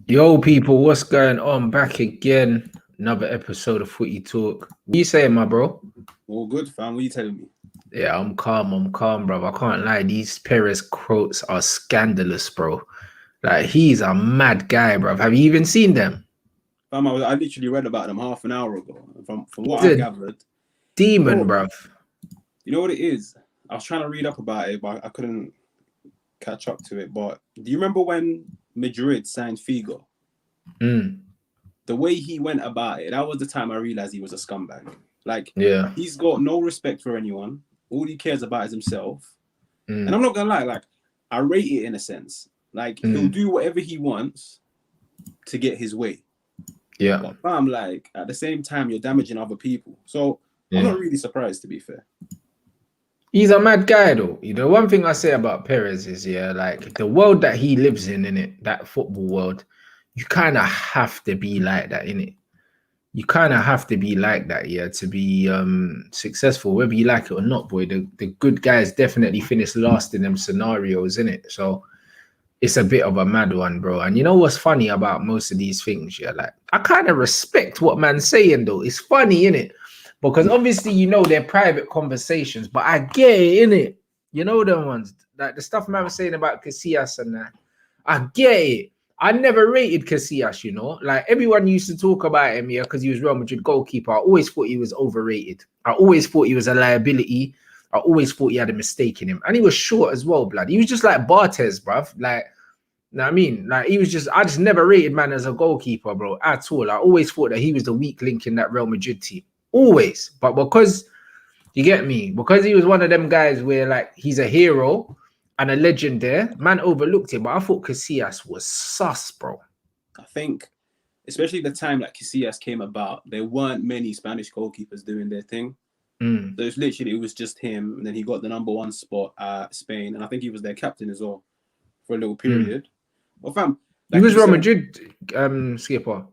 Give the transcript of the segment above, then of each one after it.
Yo, people, what's going on? Back again. Another episode of Footy Talk. What you saying, my bro? All good, fam. What are you telling me? Yeah, I'm calm, bro. I can't lie. These Perez quotes are scandalous, bro. Like, he's a mad guy, bro. Have you even seen them? Fam, I literally read about them half an hour ago. From what He's I a gathered, demon, bro, bro. you know what it is? I was trying to read up about it, but I couldn't catch up to it. But do you remember when Madrid signed Figo? The way he went about it, that was the time I realized he was a scumbag. Like, Yeah. he's got no respect for anyone. All he cares about is himself. And I'm not gonna lie, like, I rate it in a sense. Like, he'll do whatever he wants to get his way. Yeah. But fam, like, at the same time, you're damaging other people. So I'm not really surprised, to be fair. He's a mad guy, though. You know, one thing I say about Perez is, yeah, like the world that he lives in it, that football world, you kind of have to be like that, innit? You kind of have to be like that, yeah, to be successful, whether you like it or not, boy. The good guys definitely finish last in them scenarios, innit? So it's a bit of a mad one, bro. And you know what's funny about most of these things, yeah? Like, I kind of respect what man's saying, though. It's funny, innit? Because obviously, you know, they're private conversations, but I get it, innit? You know the ones, like the stuff man was saying about Casillas and that. I get it. I never rated Casillas, you know. Like, everyone used to talk about him, yeah, because he was Real Madrid goalkeeper. I always thought he was overrated. I always thought he was a liability. I always thought he had a mistake in him. And he was short as well, blood. He was just like Barthez, bruv. Like, you know what I mean? Like, he was just, I just never rated man as a goalkeeper, bro, at all. I always thought that he was the weak link in that Real Madrid team. Always. But because, you get me? Because he was one of them guys where, like, he's a hero and a legend there, man overlooked him. But I thought Casillas was sus, bro. I think, especially the time that Casillas came about, there weren't many Spanish goalkeepers doing their thing. So it was just him. And then he got the #1 spot at Spain. And I think he was their captain as well for a little period. Well, fam, like he was Real Madrid skipper.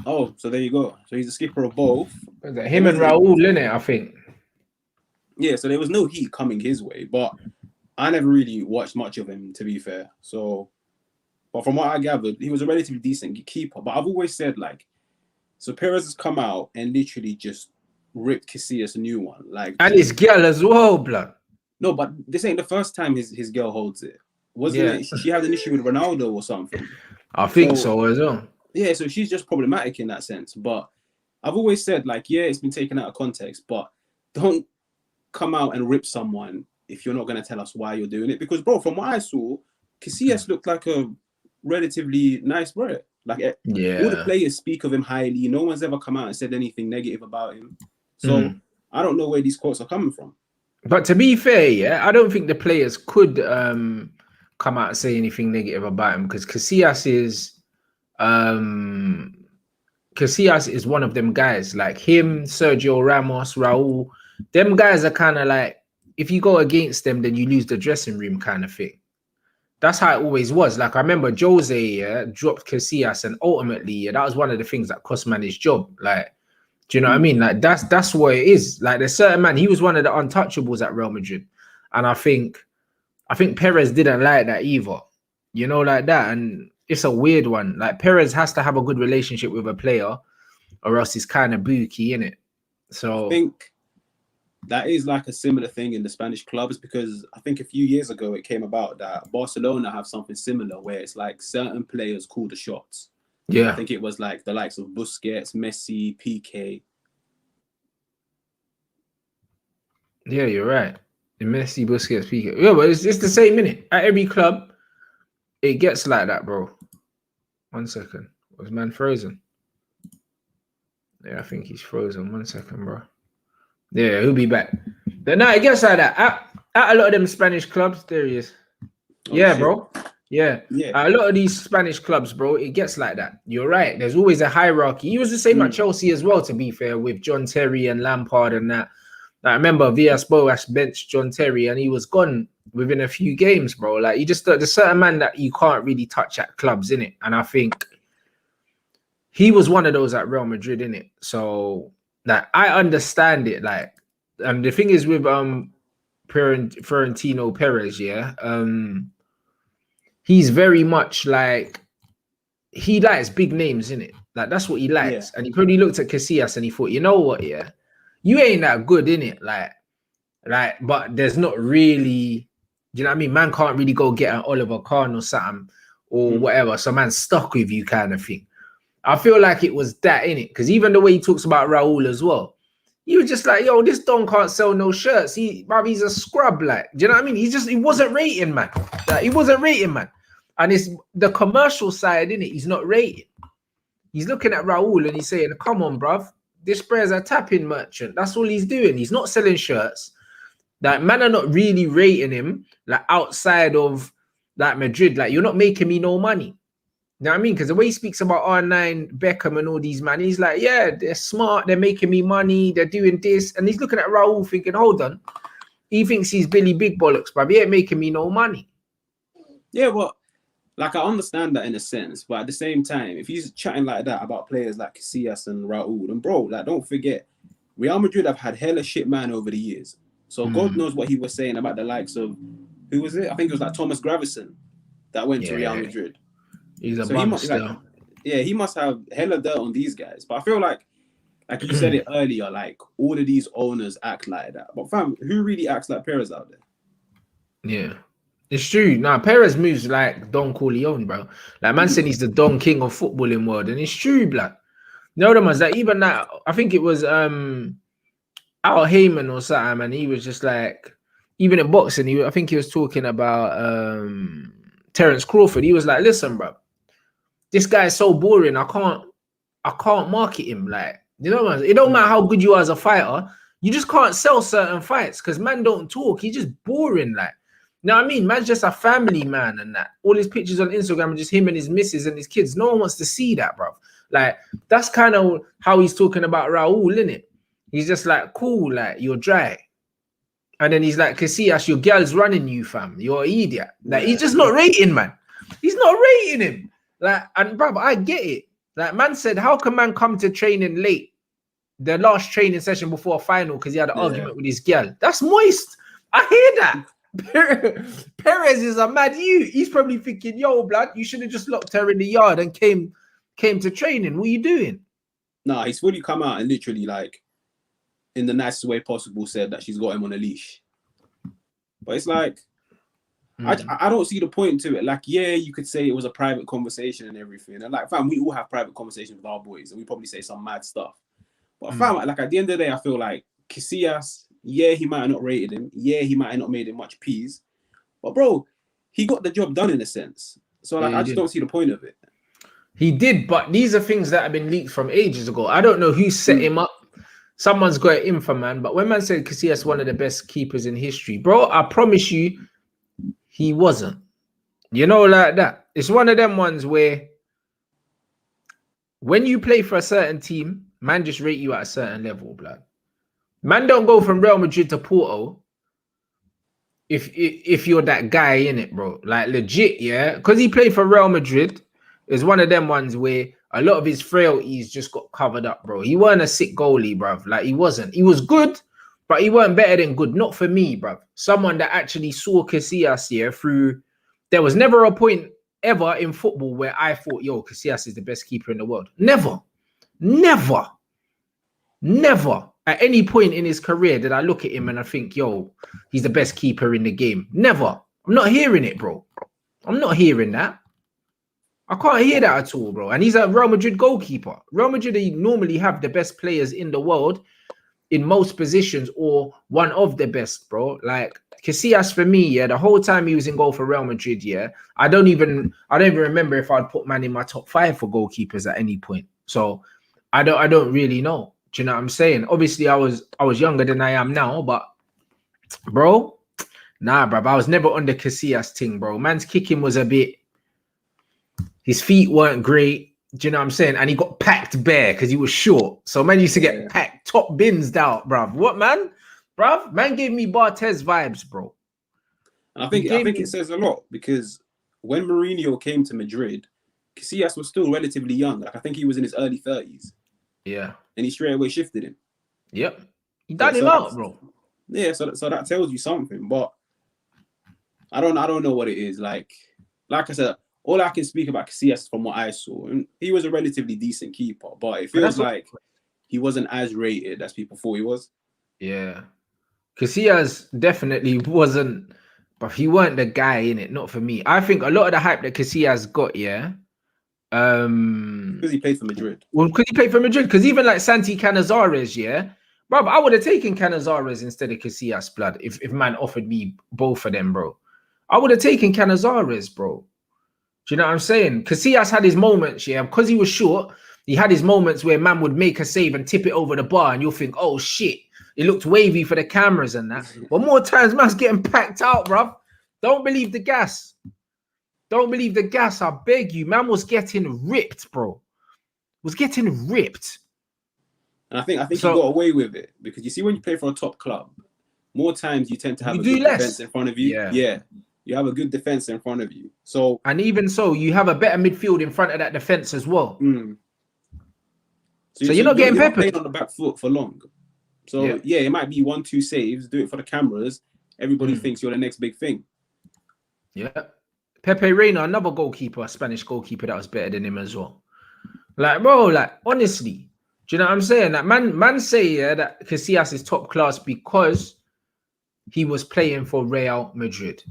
Oh, so there you go. So he's the skipper of both. Him and Raul, innit, I think. Yeah, so there was no heat coming his way, but I never really watched much of him, to be fair. So, but from what I gathered, he was a relatively decent keeper. But I've always said, like, so Perez has come out and literally just ripped Casillas a new one. Like, and his girl as well, blood. No, but this ain't the first time his girl holds it. Wasn't it? She had an issue with Ronaldo or something. I think so as well. Yeah, so she's just problematic in that sense. But I've always said, like, yeah, it's been taken out of context, but don't come out and rip someone if you're not going to tell us why you're doing it. Because, bro, from what I saw, Casillas looked like a relatively nice bro. Like, all the players speak of him highly. No one's ever come out and said anything negative about him. So I don't know where these quotes are coming from. But to be fair, yeah, I don't think the players could come out and say anything negative about him because Casillas is one of them guys, like him, Sergio Ramos, Raul. Them guys are kind of like, if you go against them, then you lose the dressing room kind of thing. That's how it always was. Like, I remember Jose dropped Casillas, and ultimately, that was one of the things that cost man his job. Like, do you know what I mean? Like, that's what it is. Like, there's certain man, he was one of the untouchables at Real Madrid. And I think Perez didn't like that either. You know, like that. And it's a weird one. Like, Perez has to have a good relationship with a player, or else he's kind of booky, innit? So I think that is like a similar thing in the Spanish clubs, because I think a few years ago it came about that Barcelona have something similar where it's like certain players call the shots. Yeah. I think it was like the likes of Busquets, Messi, PK. Yeah, you're right. The Messi, Busquets, PK. Yeah, but it's the same minute. At every club, it gets like that, bro. 1 second. Was man frozen? Yeah, I think he's frozen. 1 second, bro. Yeah, he'll be back. But no, it gets like that. At a lot of them Spanish clubs, there he is. Oh, yeah, shit. Bro. Yeah. A lot of these Spanish clubs, bro, it gets like that. You're right. There's always a hierarchy. He was the same at Chelsea as well, to be fair, with John Terry and Lampard and that. I remember Villas-Boas benched John Terry and he was gone within a few games, bro. Like, you just, there's certain man that you can't really touch at clubs, innit? And I think he was one of those at Real Madrid, innit? So, like, I understand it. Like, and the thing is with Florentino Perez, yeah, he's very much like, he likes big names, innit? Like, that's what he likes. And he probably looked at Casillas and he thought, you know what, yeah, you ain't that good, innit? Like, but there's not really, you know what I mean? Man can't really go get an Oliver Kahn or something or whatever. So man's stuck with you kind of thing. I feel like it was that, innit? Because even the way he talks about Raul as well, he was just like, yo, this don can't sell no shirts. He's a scrub, like, do you know what I mean? He wasn't rating, man. Like, he wasn't rating, man. And it's the commercial side, innit? He's not rating. He's looking at Raul and he's saying, come on, bruv. This sprayer's a tapping merchant. That's all he's doing. He's not selling shirts. Like, man are not really rating him, like, outside of, like, Madrid. Like, you're not making me no money. You know what I mean? Because the way he speaks about R9, Beckham and all these man, he's like, yeah, they're smart. They're making me money. They're doing this. And he's looking at Raul thinking, hold on. He thinks he's Billy Big Bollocks, bruv. He ain't making me no money. Yeah, well, like, I understand that in a sense, but at the same time, if he's chatting like that about players like Casillas and Raul, and bro, like, don't forget, Real Madrid have had hella shit man over the years. So God knows what he was saying about the likes of, who was it? I think it was like Thomas Gravison that went to Real Madrid. He's a bumster. Like, he must have hella dirt on these guys. But I feel like you said it earlier, like, all of these owners act like that. But fam, who really acts like Perez out there? Yeah. It's true. Nah, Perez moves like Don Corleone, bro. Like, man said he's the Don King of footballing world, and it's true, blood. No, the ones that even that, I think it was Al Heyman or something, and he was just like, even in boxing, I think he was talking about Terence Crawford. He was like, listen, bro, this guy is so boring. I can't market him. Like, you know, it don't matter how good you are as a fighter, you just can't sell certain fights because man don't talk. He's just boring, like. You know what I mean? Man's just a family man and that. All his pictures on Instagram are just him and his missus and his kids. No one wants to see that, bro. Like, that's kind of how he's talking about Raul, innit? He's just like, cool, like, you're dry. And then he's like, Casillas, your girl's running you, fam. You're an idiot. Like, he's just not rating, man. He's not rating him. Like, and bro, I get it. Like, man said, how can man come to training late? The last training session before a final because he had an argument with his girl. That's moist. I hear that. Perez is a mad you. He's probably thinking, yo, blood, you should have just locked her in the yard and came to training. What are you doing? Nah, he's fully come out and literally, like, in the nicest way possible, said that she's got him on a leash. But it's like, I don't see the point to it. Like, yeah, you could say it was a private conversation and everything. And like, fam, we all have private conversations with our boys and we probably say some mad stuff. But fam, like, at the end of the day, I feel like Casillas, yeah, he might have not rated him. Yeah, he might have not made him much peas. But bro, he got the job done in a sense. So like, I just don't see the point of it. He did, but these are things that have been leaked from ages ago. I don't know who set him up. Someone's got it in for man. But when man said Casillas one of the best keepers in history, bro, I promise you, he wasn't. You know, like that. It's one of them ones where when you play for a certain team, man just rate you at a certain level, blood. Man don't go from Real Madrid to Porto if you're that guy in it, bro. Like, legit, yeah. Because he played for Real Madrid, is one of them ones where a lot of his frailties just got covered up, bro. He weren't a sick goalie, bruv. Like, he wasn't. He was good, but he weren't better than good. Not for me, bruv. Someone that actually saw Casillas here through. There was never a point ever in football where I thought, yo, Casillas is the best keeper in the world. Never. Never. Never. At any point in his career did I look at him and I think, yo, he's the best keeper in the game. Never. I'm not hearing it, bro. I'm not hearing that. I can't hear that at all, bro. And he's a Real Madrid goalkeeper. Real Madrid, they normally have the best players in the world in most positions or one of the best, bro. Like, Casillas for me, yeah, the whole time he was in goal for Real Madrid, yeah, I don't even remember if I'd put man in my top 5 for goalkeepers at any point. So I don't really know. Do you know what I'm saying? Obviously, I was younger than I am now, but bro, nah, bro. I was never on the Casillas thing, bro. Man's kicking was a bit. His feet weren't great. Do you know what I'm saying? And he got packed bare because he was short. So man used to get packed, top bins out, bruv. What, man? Bruv, man gave me Barthez vibes, bro. And I think it says a lot because when Mourinho came to Madrid, Casillas was still relatively young. Like, I think he was in his early 30s. Yeah. And he straight away shifted him. Yep. He done him out, bro. Yeah, so that tells you something. But I don't know what it is. Like, like I said, all I can speak about Casillas from what I saw, and he was a relatively decent keeper, but it feels like he wasn't as rated as people thought he was. Yeah. Casillas definitely wasn't, but he weren't the guy in it, not for me. I think a lot of the hype that Casillas got, Because he played for Madrid. Well, because he played for Madrid, because even like Santi Canizares, yeah. Bro, I would have taken Canizares instead of Casillas, blood, if man offered me both of them, bro. I would have taken Canizares, bro. Do you know what I'm saying? Casillas had his moments, yeah, because he was short. He had his moments where man would make a save and tip it over the bar, and you'll think, oh shit, it looked wavy for the cameras and that. But more times, man's getting packed out, bro. Don't believe the gas. Don't believe the gas. I beg you, man was getting ripped, bro. Was getting ripped. And I think he got away with it because you see when you play for a top club, more times you tend to have a good defense in front of you. Yeah. You have a good defense in front of you. So and even so, you have a better midfield in front of that defense as well. So you're not getting peppered on the back foot for long. So yeah, it might be 1-2 saves. Do it for the cameras. Everybody thinks you're the next big thing. Yeah, Pepe Reina, another goalkeeper, a Spanish goalkeeper that was better than him as well. Like, bro, like honestly, do you know what I'm saying? That man say that Casillas is top class because he was playing for Real Madrid.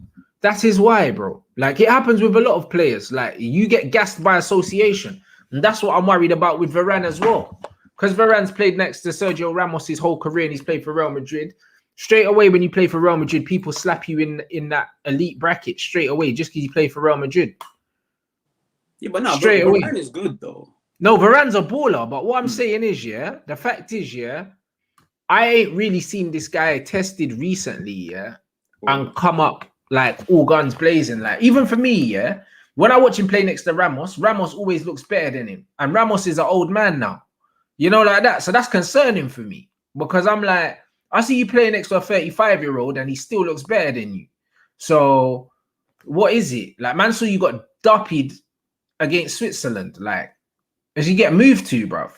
That is why, bro. Like, it happens with a lot of players. Like, you get gassed by association. And that's what I'm worried about with Varane as well. Because Varane's played next to Sergio Ramos his whole career and he's played for Real Madrid. Straight away, when you play for Real Madrid, people slap you in that elite bracket straight away just because you play for Real Madrid. Yeah, but no, Varane is good, though. No, Varane's a baller. But what I'm saying is, yeah, the fact is, yeah, I ain't really seen this guy tested recently, yeah, and come up like all guns blazing. Like, even for me, yeah, when I watch him play next to Ramos, Ramos always looks better than him. And Ramos is an old man now. You know, like that. So that's concerning for me. Because I'm like, I see you playing next to a 35-year-old and he still looks better than you. So what is it? Like, man, so you got duppied against Switzerland. Like, as you get moved to, bruv.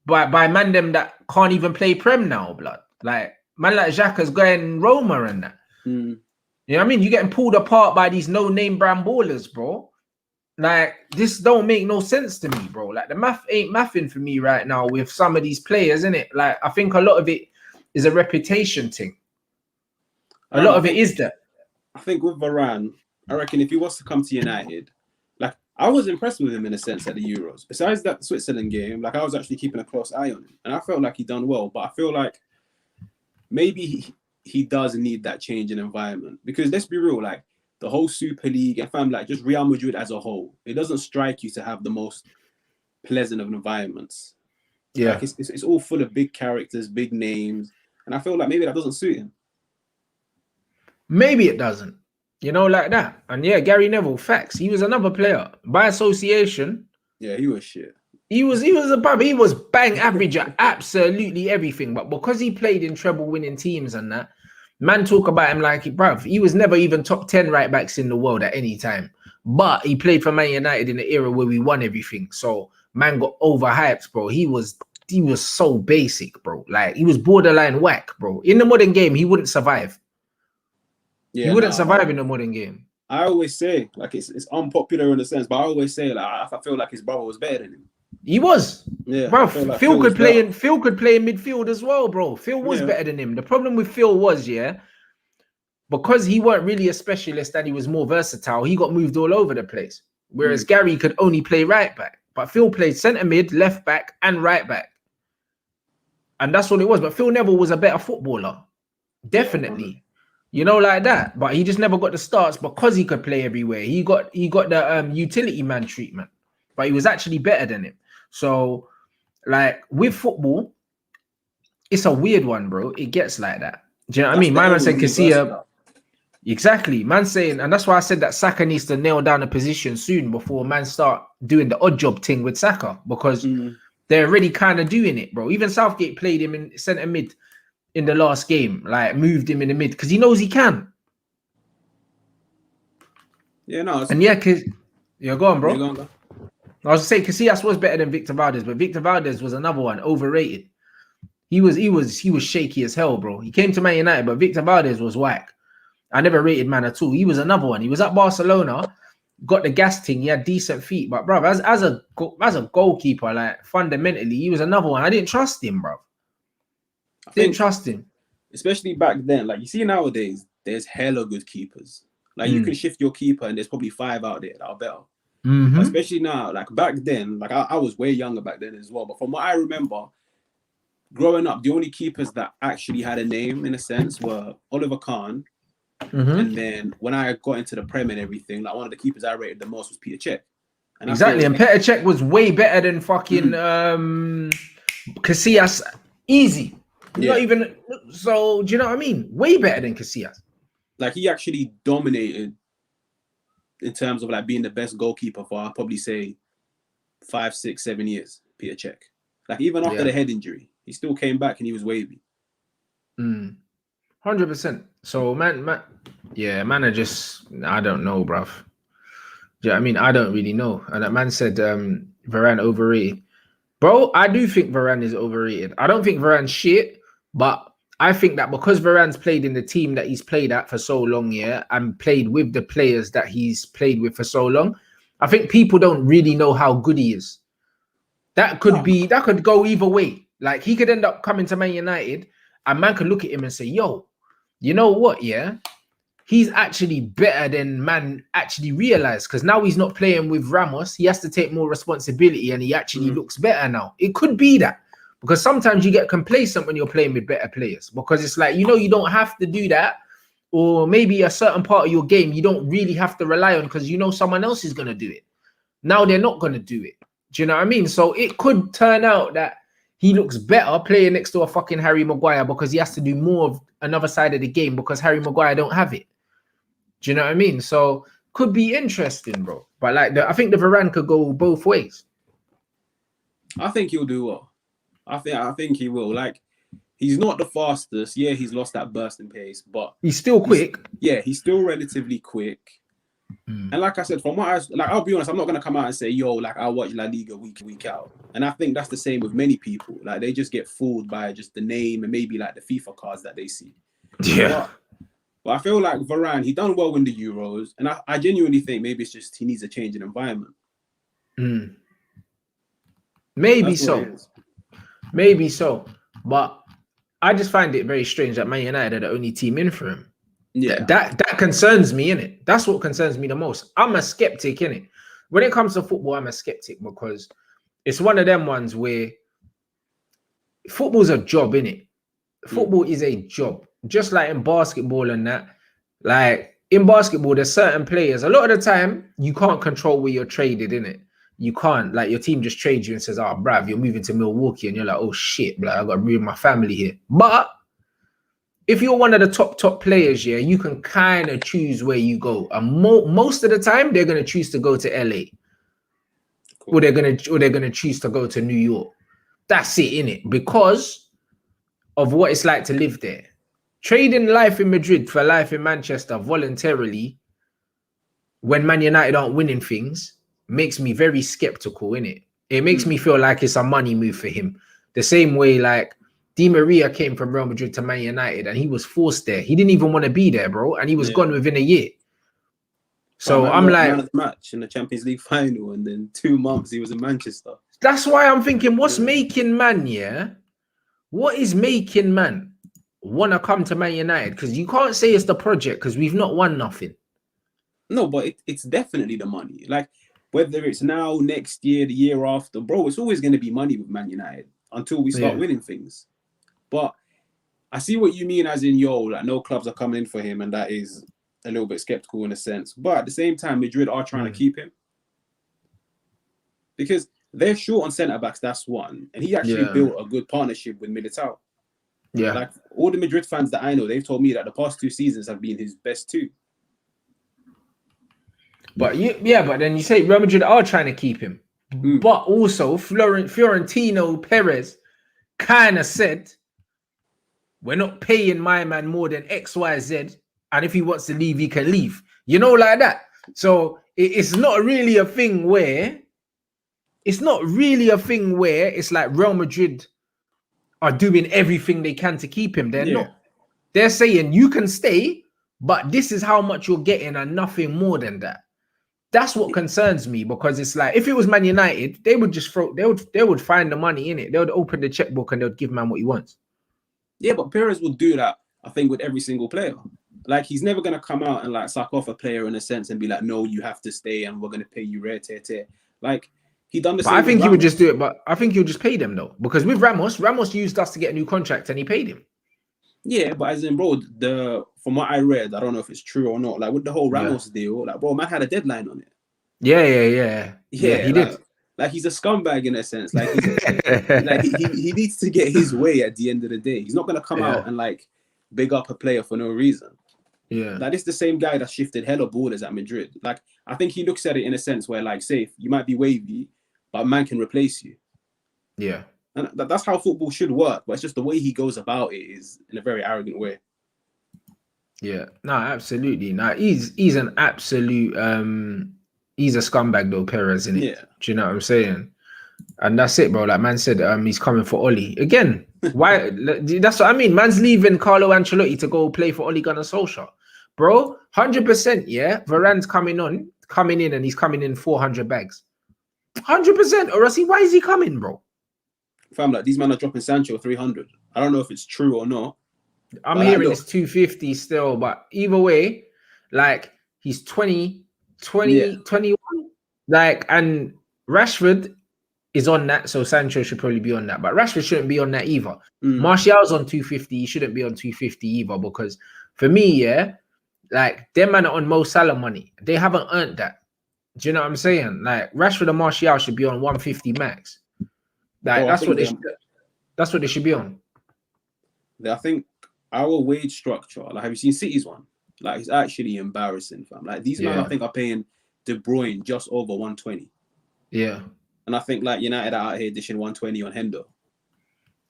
By man them that can't even play Prem now, blood. Like, man like Xhaka's going Roma and that. You know what I mean? You're getting pulled apart by these no-name brand ballers, bro. Like, this don't make no sense to me, bro. Like, the math ain't mathing for me right now with some of these players, innit? Like, I think a lot of it is a reputation thing. A lot of it is that. I think with Varane, I reckon if he was to come to United, like, I was impressed with him in a sense at the Euros. Besides that Switzerland game, like, I was actually keeping a close eye on him. And I felt like he done well. But I feel like maybe he does need that change in environment. Because let's be real, like, the whole Super League and fam, like, just Real Madrid as a whole, it doesn't strike you to have the most pleasant of environments. Yeah. Like, it's all full of big characters, big names. And I feel like maybe that doesn't suit him. Maybe it doesn't. You know, like that. And yeah, Gary Neville, facts. He was another player. By association. Yeah, he was shit. He was bang average at absolutely everything. But because he played in treble winning teams and that, man talk about him like, bruv, he was never even top 10 right backs in the world at any time. But he played for Man United in the era where we won everything. So man got overhyped, bro. He was so basic, bro. Like, he was borderline whack, bro. In the modern game, he wouldn't survive. Yeah, he wouldn't survive in the modern game. I always say, like, it's unpopular in a sense, but I always say, like, I feel like his brother was better than him. He was. Yeah. Bro, like Phil could play in midfield as well, bro. Phil was better than him. The problem with Phil was, because he weren't really a specialist and he was more versatile, he got moved all over the place. Whereas Gary could only play right back. But Phil played centre mid, left back, and right back. And that's what it was. But Phil Neville was a better footballer. Definitely. Yeah, you know, like that. But he just never got the starts because he could play everywhere. He got the utility man treatment. But he was actually better than him. So, like, with football, it's a weird one, bro. It gets like that. Do you know what I mean? My man said Casillas. Exactly. Man saying, and that's why I said that Saka needs to nail down a position soon before man start doing the odd job thing with Saka. Because they're already kind of doing it, bro. Even Southgate played him in centre mid in the last game. Like, moved him in the mid because he knows he can. Yeah, no. And yeah, go on, bro. Go on. I was saying Casillas was better than Victor Valdez, but Victor Valdez was another one, overrated. He was shaky as hell, bro. He came to Man United, but Victor Valdez was whack. I never rated man at all. He was another one. He was at Barcelona, got the gas thing. He had decent feet, but bro, as a goalkeeper, like fundamentally, he was another one. I didn't trust him, bro. Didn't trust him, especially back then. Like you see nowadays, there's hella good keepers. Like you can shift your keeper, and there's probably 5 out there that are better. But especially now, like back then, like I was way younger back then as well. But from what I remember, growing up, the only keepers that actually had a name in a sense were Oliver Kahn. And then when I got into the Prem and everything, like one of the keepers I rated the most was Peter Cech. And exactly, and Petr Cech was way better than fucking Casillas. Easy. Not even so. Do you know what I mean? Way better than Casillas. Like he actually dominated in terms of like being the best goalkeeper for I'll probably say 5, 6, 7 years. Peter Cech. Like even after the head injury, he still came back and he was wavy. 100%. So man, I just I don't know, bruv. Yeah, I mean, I don't really know. And that man said Varane overrated. Bro, I do think Varane is overrated. I don't think Varane's shit, but I think that because Varane's played in the team that he's played at for so long, and played with the players that he's played with for so long, I think people don't really know how good he is. That could go either way. Like he could end up coming to Man United, and man could look at him and say, "Yo, you know what? Yeah, he's actually better than man actually realized because now he's not playing with Ramos. He has to take more responsibility, and he actually looks better now." It could be that because sometimes you get complacent when you're playing with better players because it's like you don't have to do that, or maybe a certain part of your game you don't really have to rely on because someone else is gonna do it. Now they're not gonna do it. Do you know what I mean? So it could turn out that he looks better playing next to a fucking Harry Maguire because he has to do more of another side of the game because Harry Maguire don't have it. Do you know what I mean? So could be interesting, bro. But like, I think the Varane could go both ways. I think he'll do well. I think he will. Like, he's not the fastest. Yeah, he's lost that bursting pace, but he's still quick. He's still relatively quick. And like I said, from what I'll be honest, I'm not gonna come out and say, yo, like I watch La Liga week out. And I think that's the same with many people. Like they just get fooled by just the name and maybe like the FIFA cards that they see. Yeah. But I feel like Varane, he done well in the Euros, and I genuinely think maybe it's just he needs a change in environment. Maybe so. But I just find it very strange that Man United are the only team in for him. Yeah, that concerns me, innit? That's what concerns me the most. I'm a skeptic, innit? When it comes to football, I'm a skeptic because it's one of them ones where football's a job, innit? Football is a job. Just like in basketball and that. Like in basketball, there's certain players. A lot of the time, you can't control where you're traded, innit? You can't. Like your team just trades you and says, "Oh, bruv, you're moving to Milwaukee," and you're like, "Oh shit, bruv, I got to move my family here." But if you're one of the top players, you can kind of choose where you go. And most of the time, they're gonna choose to go to LA, or they're gonna choose to go to New York. That's it, innit? Because of what it's like to live there. Trading life in Madrid for life in Manchester voluntarily, when Man United aren't winning things, makes me very skeptical, innit? It makes me feel like it's a money move for him. The same way, like. Di Maria came from Real Madrid to Man United and he was forced there. He didn't even want to be there, bro. And he was gone within a year. So I'm like... Man of the match in the Champions League final and then 2 months he was in Manchester. That's why I'm thinking, what's making man, What is making man want to come to Man United? Because you can't say it's the project because we've not won nothing. No, but it's definitely the money. Like, whether it's now, next year, the year after, bro, it's always going to be money with Man United until we start winning things. But I see what you mean as in, like no clubs are coming in for him, and that is a little bit skeptical in a sense. But at the same time, Madrid are trying to keep him because they're short on centre-backs, that's one. And he actually built a good partnership with Militao. Yeah. Like all the Madrid fans that I know, they've told me that the past 2 seasons have been his best 2. But but then you say Real Madrid are trying to keep him. But also Florentino Perez kind of said, we're not paying my man more than X, Y, Z. And if he wants to leave, he can leave. Like that. So it's not really a thing where it's like Real Madrid are doing everything they can to keep him. They're not. They're saying you can stay, but this is how much you're getting and nothing more than that. That's what concerns me, because it's like, if it was Man United, they would just they would find the money in it. They would open the checkbook and they would give man what he wants. Yeah, but Perez will do that, I think, with every single player. Like, he's never going to come out and like suck off a player in a sense and be like, no, you have to stay and we're going to pay you rare tear. Like, he done the same. I think he would just do it, but I think he'll just pay them though. Because with Ramos used us to get a new contract and he paid him. Yeah, but as in, bro, from what I read, I don't know if it's true or not. Like, with the whole Ramos deal, like, bro, man had a deadline on it. Yeah, he did. Like, he's a scumbag in a sense. Like, he needs to get his way at the end of the day. He's not going to come out and like big up a player for no reason. Yeah. Like, it's the same guy that shifted hella borders at Madrid. Like, I think he looks at it in a sense where, like, say, you might be wavy, but man can replace you. Yeah. And that's how football should work. But it's just the way he goes about it is in a very arrogant way. Yeah. No, absolutely. No, he's an absolute he's a scumbag though, Perez, isn't it? Yeah. Do you know what I'm saying? And that's it, bro. Like man said, he's coming for Oli. Again, why? That's what I mean. Man's leaving Carlo Ancelotti to go play for Ole Gunnar Solskjaer. Bro, 100%, yeah. Varane's coming in, and he's coming in 400 bags. 100%. Or else why is he coming, bro? Fam, like, these men are dropping Sancho 300. I don't know if it's true or not. I'm hearing it's 250 still, but either way, like, he's 20, 21. Like, and Rashford is on that, so Sancho should probably be on that. But Rashford shouldn't be on that either. Martial's on 250. He shouldn't be on 250 either, because for me, yeah, like, them man are on Mo Salah money. They haven't earned that. Do you know what I'm saying? Like, Rashford and Martial should be on 150 max. Like, that's what they should be on. I think our wage structure, like, have you seen City's one? Like, it's actually embarrassing, fam. Like, these men, I think, are paying De Bruyne just over 120. Yeah. And I think, like, United are out here dishing 120 on Hendo.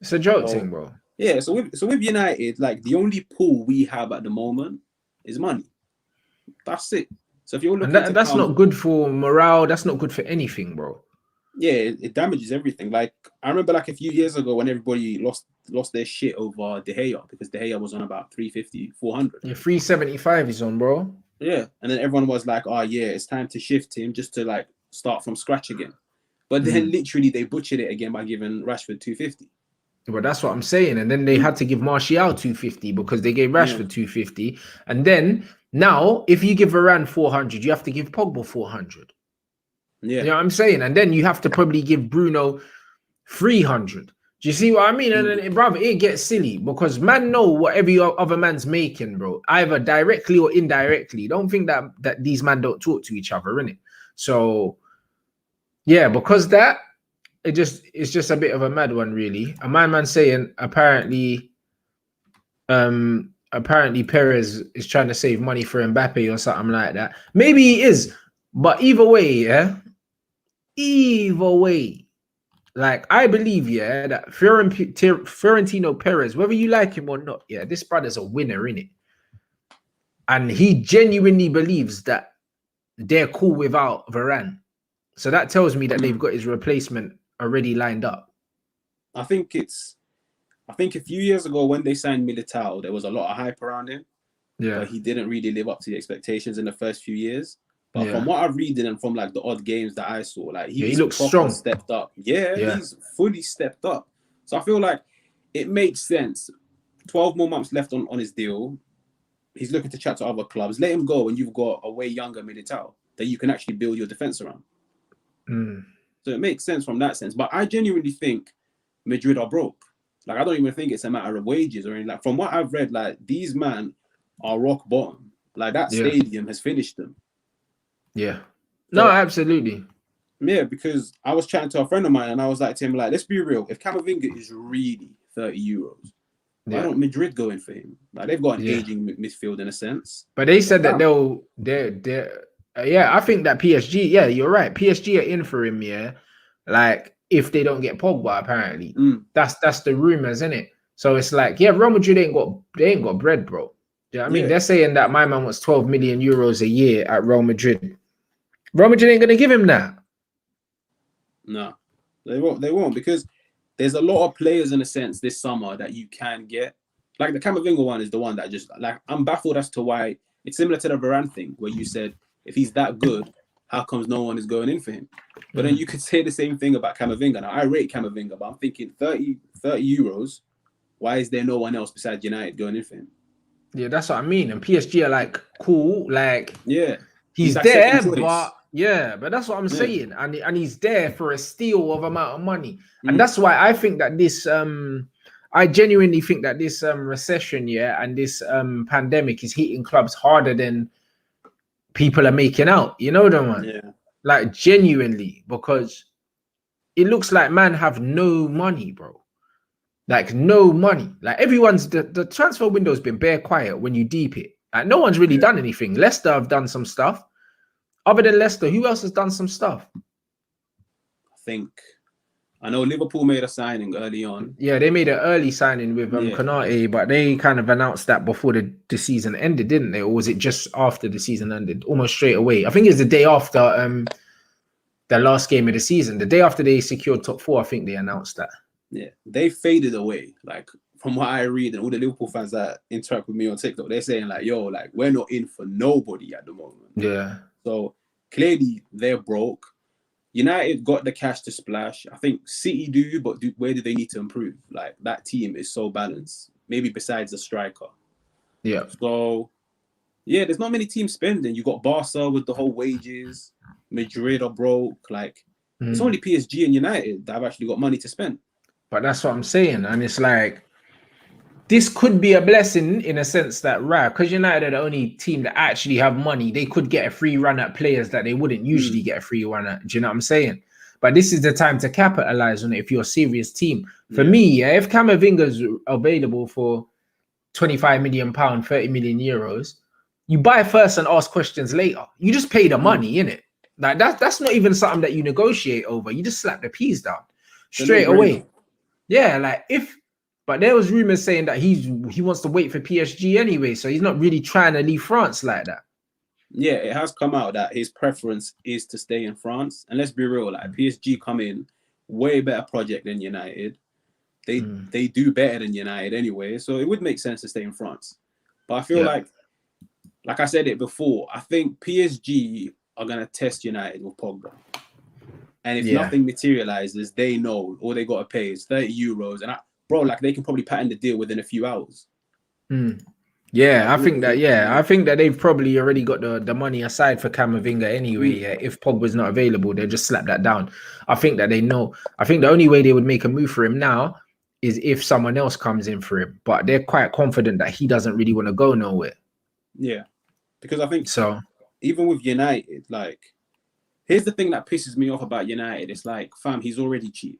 It's a joke thing, bro. Yeah, so with United, like, the only pool we have at the moment is money. That's it. So if you're looking that's not good for morale, that's not good for anything, bro. Yeah, it damages everything. Like, I remember, like, a few years ago when everybody lost their shit over De Gea, because De Gea was on about 350, 400. Yeah, 375 is on, bro. Yeah, and then everyone was like, oh yeah, it's time to shift him just to like start from scratch again. But then literally they butchered it again by giving Rashford 250. Well, that's what I'm saying. And then they had to give Martial 250 because they gave Rashford 250. And then now, if you give Varane 400, you have to give Pogba 400. Yeah. You know what I'm saying? And then you have to probably give Bruno 300. Do you see what I mean? And then, brother, it gets silly because man know what every other man's making, bro. Either directly or indirectly. Don't think that these men don't talk to each other, innit? So, yeah, because that, it's just a bit of a mad one, really. And my man saying apparently Perez is trying to save money for Mbappe or something like that. Maybe he is, but either way, like, I believe, that Florentino Perez, whether you like him or not, this brother's a winner, innit? And he genuinely believes that they're cool without Varane. So that tells me that they've got his replacement already lined up. I think a few years ago when they signed Militao, there was a lot of hype around him. Yeah. But he didn't really live up to the expectations in the first few years. But from what I've read and from like the odd games that I saw, like he looks strong, stepped up. Yeah, he's fully stepped up. So I feel like it makes sense. 12 more months left on his deal. He's looking to chat to other clubs. Let him go, and you've got a way younger Militao that you can actually build your defense around. So it makes sense from that sense. But I genuinely think Madrid are broke. Like, I don't even think it's a matter of wages or anything. Like, from what I've read, like, these men are rock bottom. Like, that stadium has finished them. Yeah. No, absolutely. Yeah, because I was chatting to a friend of mine and I was like to him, like, let's be real. If Camavinga is really 30 euros, why don't Madrid go in for him? Like, they've got an aging midfield in a sense. But they said that I think that PSG, you're right. PSG are in for him, like, if they don't get Pogba, apparently. That's the rumors, isn't it? So it's like, Real Madrid ain't got bread, bro. You know what I mean? They're saying that my man wants 12 million euros a year at Real Madrid. Real Madrid ain't gonna give him that. No, they won't, because there's a lot of players in a sense this summer that you can get. Like, the Camavinga one is the one that just, like, I'm baffled as to why. It's similar to the Varane thing where you said if he's that good, how comes no one is going in for him? But then you could say the same thing about Camavinga. Now, I rate Camavinga, but I'm thinking 30 euros. Why is there no one else besides United going in for him? Yeah, that's what I mean. And PSG are like, cool, like, Yeah. he's that there, second choice. but yeah, but that's what I'm saying. And he's there for a steal of amount of money. And Mm. that's why I think that this I genuinely think that this recession, and this pandemic is hitting clubs harder than people are making out. You know what I mean? Yeah. Like genuinely, because it looks like man have no money, bro. Like no money. Like everyone's the transfer window's been bare quiet when you deep it. Like no one's really done anything. Leicester have done some stuff. Other than Leicester, who else has done some stuff? I know Liverpool made a signing early on. Yeah, they made an early signing with Konate, but they kind of announced that before the season ended, didn't they? Or was it just after the season ended? Almost straight away. I think it's the day after the last game of the season. The day after they secured top 4, I think they announced that. Yeah, they faded away. Like from what I read, and all the Liverpool fans that interact with me on TikTok, they're saying like, "Yo, like we're not in for nobody at the moment." Yeah. So clearly they're broke. United got the cash to splash. I think City do, but where do they need to improve? Like that team is so balanced. Maybe besides the striker. Yeah. So yeah, there's not many teams spending. You got Barca with the whole wages. Madrid are broke. Like it's only PSG and United that have actually got money to spend. But that's what I'm saying. And it's like, this could be a blessing in a sense that, right, because United are the only team that actually have money, they could get a free run at players that they wouldn't usually get a free run at. Do you know what I'm saying? But this is the time to capitalize on it if you're a serious team. For me, if Camavinga's available for £25 million, 30 million euros, you buy first and ask questions later. You just pay the money, innit? Like that's not even something that you negotiate over. You just slap the peas down straight away. Yeah, like but there was rumors saying that he wants to wait for PSG anyway, so he's not really trying to leave France like that. Yeah, it has come out that his preference is to stay in France. And let's be real, like PSG come in way better project than United. They do better than United anyway, so it would make sense to stay in France. But I feel like I said it before, I think PSG are gonna test United with Pogba. And if nothing materializes, they know all they got to pay is 30 euros. And like they can probably pattern the deal within a few hours. Yeah, I think that they've probably already got the money aside for Camavinga anyway. If Pogba's not available, they'll just slap that down. I think that they know. I think the only way they would make a move for him now is if someone else comes in for him. But they're quite confident that he doesn't really want to go nowhere. Yeah, because I think so. Even with United, like, here's the thing that pisses me off about United. It's like, fam, he's already cheap.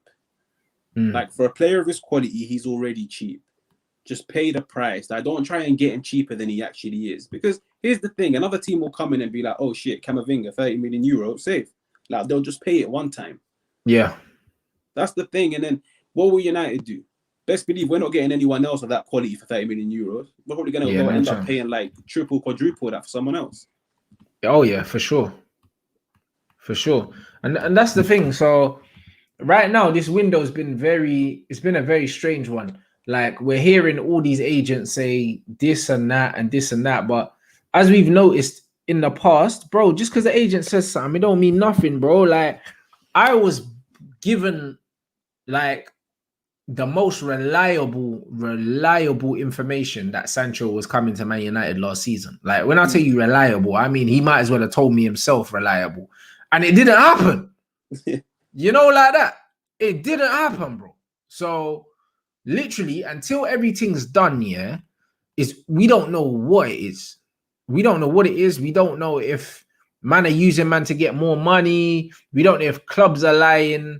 Like, for a player of his quality, he's already cheap. Just pay the price. Like, don't try and get him cheaper than he actually is. Because here's the thing. Another team will come in and be like, oh, shit, Camavinga, 30 million euros, safe. Like, they'll just pay it one time. Yeah. That's the thing. And then what will United do? Best believe we're not getting anyone else of that quality for 30 million euros. We're probably going to go end up paying, like, triple, quadruple that for someone else. Oh, yeah, for sure. For sure. And that's the thing. So right now, this window's been it's been a very strange one. Like, we're hearing all these agents say this and that and this and that. But as we've noticed in the past, bro, just because the agent says something, it don't mean nothing, bro. Like, I was given, like, the most reliable information that Sancho was coming to Man United last season. Like, when I tell you reliable, I mean he might as well have told me himself reliable. And it didn't happen. You know, like that. It didn't happen, bro. So literally, until everything's done, we don't know what it is. We don't know what it is. We don't know if man are using man to get more money. We don't know if clubs are lying.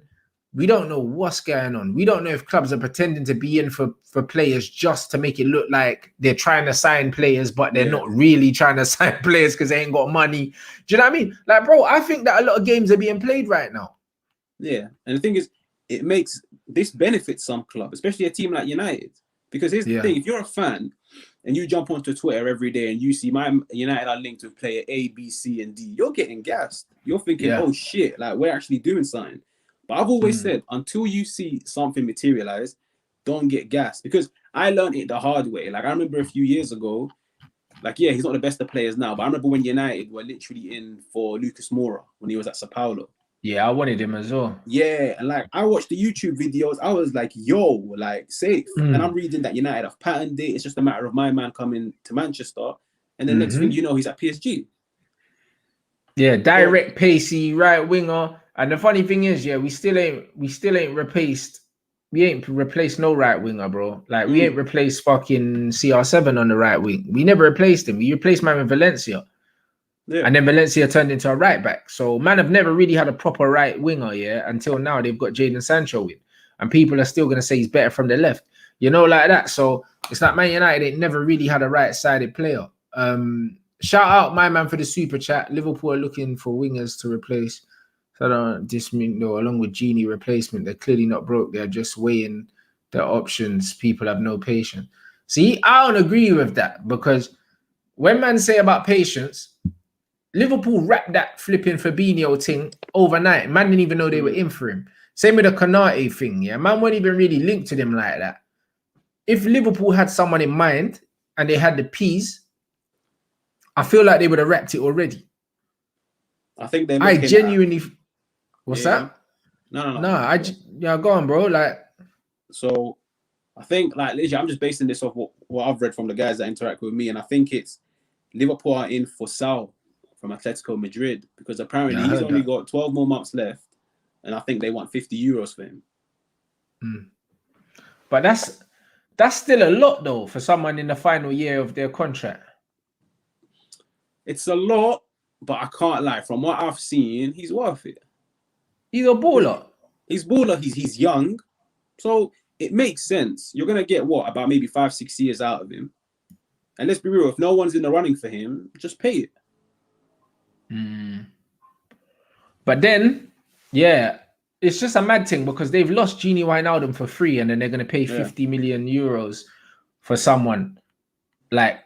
We don't know what's going on. We don't know if clubs are pretending to be in for players just to make it look like they're trying to sign players, but they're not really trying to sign players because they ain't got money. Do you know what I mean? Like, bro, I think that a lot of games are being played right now. Yeah. And the thing is, this benefits some club, especially a team like United. Because here's the thing, if you're a fan and you jump onto Twitter every day and you see my United are linked with player A, B, C, and D, you're getting gassed. You're thinking, oh shit, like we're actually doing something. But I've always said, until you see something materialize, don't get gassed. Because I learned it the hard way. Like, I remember a few years ago, Like, yeah, he's not the best of players now, but I remember when United were literally in for Lucas Moura when he was at Sao Paulo. Yeah, I wanted him as well. Yeah, and like I watched the YouTube videos, I was like, yo, like safe. And I'm reading that United have patterned it. It's just a matter of my man coming to Manchester. And then next thing you know, he's at PSG. Yeah, direct, pacey, right winger. And the funny thing is, yeah, we still ain't replaced. We ain't replaced no right winger, bro. Like we ain't replaced fucking CR7 on the right wing. We never replaced him. We replaced man with Valencia. Yeah. And then Valencia turned into a right back. So man have never really had a proper right winger, yeah, until now they've got Jadon Sancho in. And people are still gonna say he's better from the left. You know, like that. So it's like Man United ain't never really had a right-sided player. Shout out my man for the super chat. Liverpool are looking for wingers to replace. So I don't just mean no, along with Genie replacement. They're clearly not broke. They're just weighing their options. People have no patience. See, I don't agree with that because when man say about patience, Liverpool wrapped that flipping Fabinho thing overnight. Man didn't even know they were in for him. Same with the Konate thing, yeah. Man wasn't even really linked to them like that. If Liverpool had someone in mind and they had the peas, I feel like they would have wrapped it already. I think they. I genuinely. What's that? No. Yeah, go on, bro. Like, so I think like literally, I'm just basing this off what I've read from the guys that interact with me, and I think it's Liverpool are in for Saul from Atletico Madrid because apparently he's only got 12 more months left, and I think they want 50 euros for him. But that's still a lot though for someone in the final year of their contract. It's a lot, but I can't lie. From what I've seen, he's worth it. He's a baller. He's baller. He's young, so it makes sense. You're gonna get what about maybe 5-6 years out of him. And let's be real, if no one's in the running for him, just pay it. But then, yeah, it's just a mad thing because they've lost Genie Wijnaldum for free and then they're going to pay 50 million euros for someone. Like,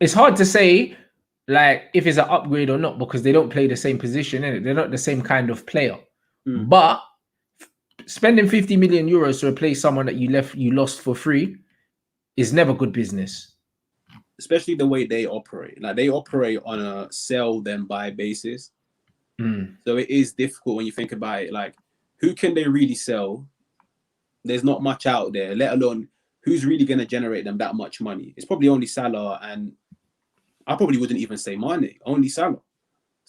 it's hard to say like if it's an upgrade or not because they don't play the same position in it. They're not the same kind of player. But spending 50 million euros to replace someone that you lost for free is never good business. Especially the way they operate. Like they operate on a sell then buy basis. So it is difficult when you think about it. Like, who can they really sell? There's not much out there, let alone who's really going to generate them that much money. It's probably only Salah, and I probably wouldn't even say Mane. Only Salah.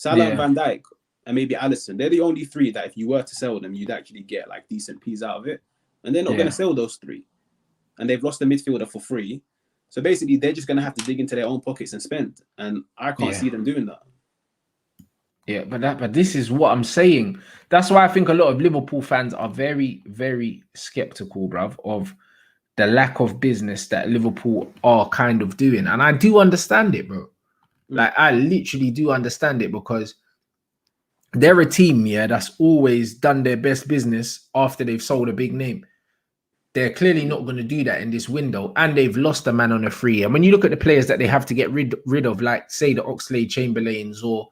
And Van Dijk, and maybe Alisson. They're the only three that if you were to sell them, you'd actually get like decent P's out of it. And they're not going to sell those three. And they've lost the midfielder for free. So basically, they're just going to have to dig into their own pockets and spend. And I can't see them doing that. Yeah, but this is what I'm saying. That's why I think a lot of Liverpool fans are very, very skeptical, bruv, of the lack of business that Liverpool are kind of doing. And I do understand it, bro. Like, I literally do understand it because they're a team, that's always done their best business after they've sold a big name. They're clearly not going to do that in this window, and they've lost a man on a free. And when you look at the players that they have to get rid of, like, say, the Oxlade-Chamberlains or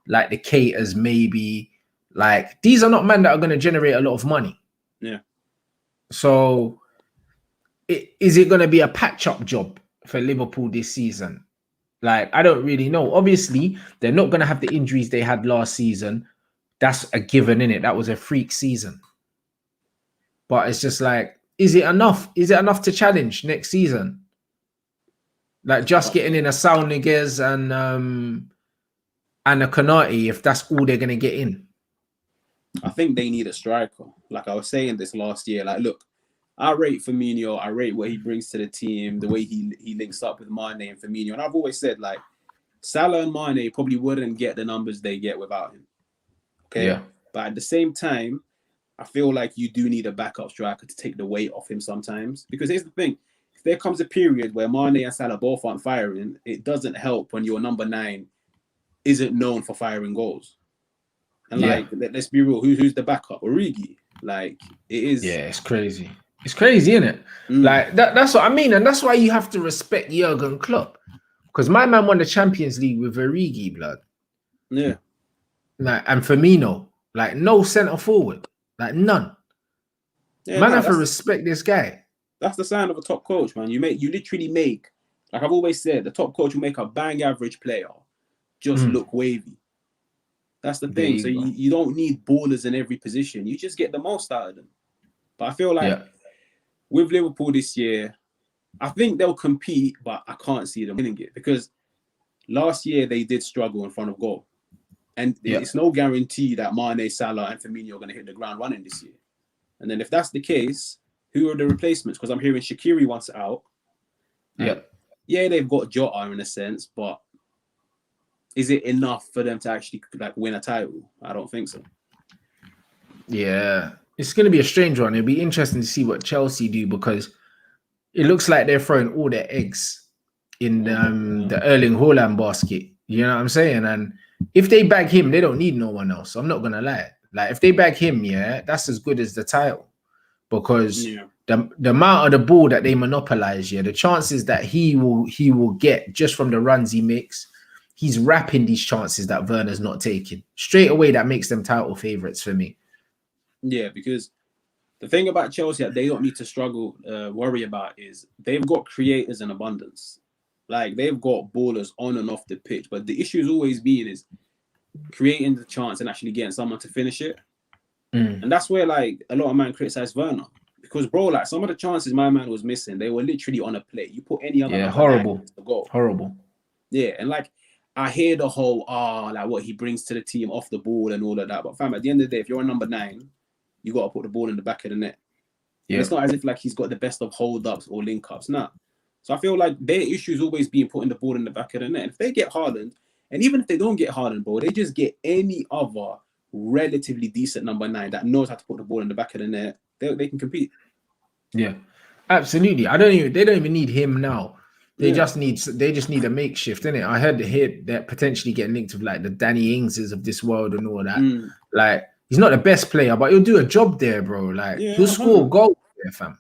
like the Caters, maybe, like, these are not men that are going to generate a lot of money. Yeah. So is it going to be a patch-up job for Liverpool this season? Like, I don't really know. Obviously, they're not going to have the injuries they had last season. That's a given, innit? That was a freak season. But it's just like, is it enough? Is it enough to challenge next season? Like, just getting in a Saul Niguez and a Konate, if that's all they're going to get in. I think they need a striker. Like I was saying this last year, like, look, I rate Firmino. I rate what he brings to the team, the way he links up with Mane and Firmino. And I've always said, like, Salah and Mane probably wouldn't get the numbers they get without him. Okay? Yeah. But at the same time, I feel like you do need a backup striker to take the weight off him sometimes. Because here's the thing. If there comes a period where Mane and Salah both aren't firing, it doesn't help when your number 9 isn't known for firing goals. And like, let's be real, who's the backup? Origi. Like, it is. Yeah, it's crazy. It's crazy, isn't it? Like, that's what I mean. And that's why you have to respect Jurgen Klopp. Because my man won the Champions League with Origi, blood. Yeah. Like, and Firmino. Like, no centre forward. Like, none. Yeah, man, have to respect this guy. That's the sign of a top coach, man. You literally make Like I've always said, the top coach will make a bang average player just look wavy. That's the thing. So you don't need ballers in every position. You just get the most out of them. But I feel like with Liverpool this year, I think they'll compete, but I can't see them winning it because last year they did struggle in front of goal. And it's no guarantee that Mane, Salah, and Firmino are going to hit the ground running this year. And then if that's the case, who are the replacements? Because I'm hearing Shaqiri wants out. Yeah, they've got Jota in a sense, but is it enough for them to actually like win a title? I don't think so. Yeah, it's going to be a strange one. It'll be interesting to see what Chelsea do because it looks like they're throwing all their eggs in the Erling Haaland basket. You know what I'm saying? And if they bag him, they don't need no one else. I'm not going to lie. Like if they bag him, that's as good as the title because the amount of the ball that they monopolize, the chances that he will get just from the runs he makes, he's wrapping these chances that Werner's not taking. Straight away, that makes them title favorites for me. Yeah, because the thing about Chelsea that they don't need to worry about is they've got creators in abundance. Like they've got ballers on and off the pitch, but the issue has always been is creating the chance and actually getting someone to finish it. And that's where like a lot of man criticize Werner because bro, like some of the chances my man was missing, they were literally on a plate. You put any other horrible. Yeah, and like I hear the whole like what he brings to the team off the ball and all of that, but fam, at the end of the day, if you're a number 9, you got to put the ball in the back of the net. Yeah, it's not as if like he's got the best of hold-ups or link-ups. Nah. So I feel like their issue is always being putting the ball in the back of the net. And if they get Haaland, and even if they don't get Haaland, bro, they just get any other relatively decent number 9 that knows how to put the ball in the back of the net, they can compete. Yeah, absolutely. They don't even need him now. They just need a makeshift, innit? I heard that potentially getting linked with like the Danny Ingses of this world and all that. Like he's not the best player, but he'll do a job there, bro. Like he'll score goals there, fam.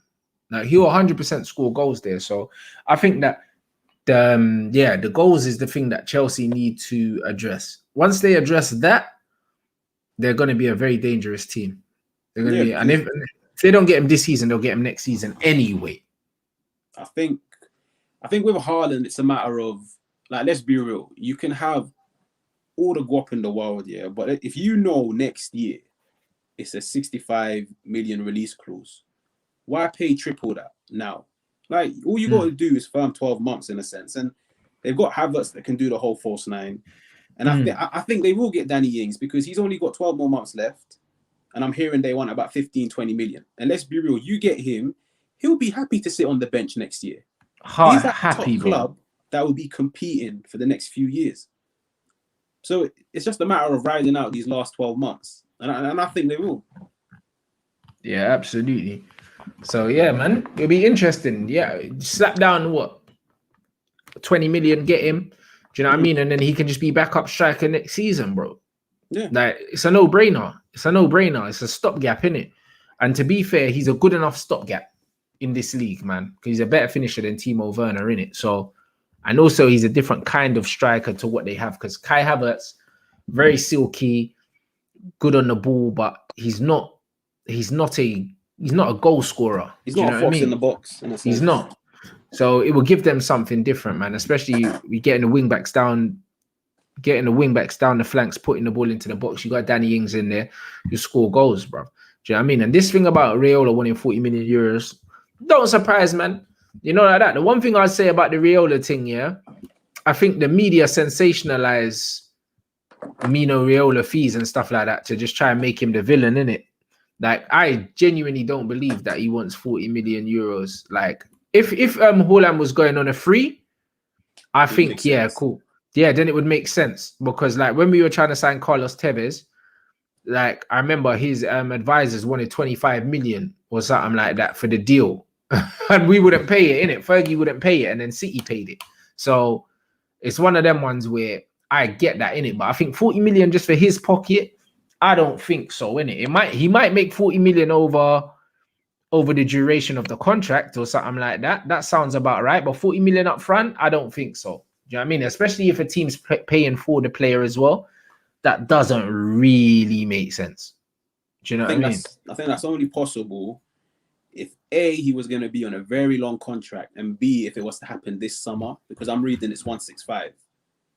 Like he'll 100% score goals there. So I think that the goals is the thing that Chelsea need to address. Once they address that, they're going to be a very dangerous team. They're going to be, and if they don't get him this season, they'll get him next season anyway. I think with Haaland, it's a matter of like, let's be real. You can have all the guap in the world, but if you know next year it's a 65 million release clause, why pay triple that now? Like all you got to do is firm 12 months in a sense, and they've got Havertz that can do the whole false 9. And I think they will get Danny Ings because he's only got 12 more months left. And I'm hearing they want about 15, 20 million. And let's be real, you get him, he'll be happy to sit on the bench next year. He's that top club that will be competing for the next few years. So it's just a matter of riding out these last 12 months. And I think they will. Yeah, absolutely. So, yeah, man, it'll be interesting. Yeah, slap down what? 20 million, get him. Do you know what I mean? And then he can just be backup striker next season, bro. Yeah. Like, it's a no-brainer. It's a stopgap, innit? And to be fair, he's a good enough stopgap in this league, man, because he's a better finisher than Timo Werner, innit? So, and also he's a different kind of striker to what they have, because Kai Havertz, very silky, good on the ball, but he's not a goal scorer. He's not a fox in the box. He's not. So it will give them something different, man. Especially we getting the wing backs down the flanks, putting the ball into the box. You got Danny Ings in there, you score goals, bro. Do you know what I mean? And this thing about Raiola winning 40 million euros, don't surprise, man. You know, like that. The one thing I'd say about the Raiola thing, I think the media sensationalize Mino Raiola fees and stuff like that to just try and make him the villain, innit? Like, I genuinely don't believe that he wants 40 million euros. Like, if Haaland was going on a free, I think, cool. Yeah, then it would make sense. Because, like, when we were trying to sign Carlos Tevez, like, I remember his advisors wanted 25 million or something like that for the deal. And we wouldn't pay it, innit? Fergie wouldn't pay it, and then City paid it. So, it's one of them ones where I get that, innit? But I think 40 million just for his pocket, I don't think so, innit? He might make 40 million over the duration of the contract or something like that. That sounds about right. But 40 million up front, I don't think so. Do you know what I mean? Especially if a team's paying for the player as well. That doesn't really make sense. Do you know what I mean? I think that's only possible if A, he was going to be on a very long contract, and B, if it was to happen this summer, because I'm reading it's 165,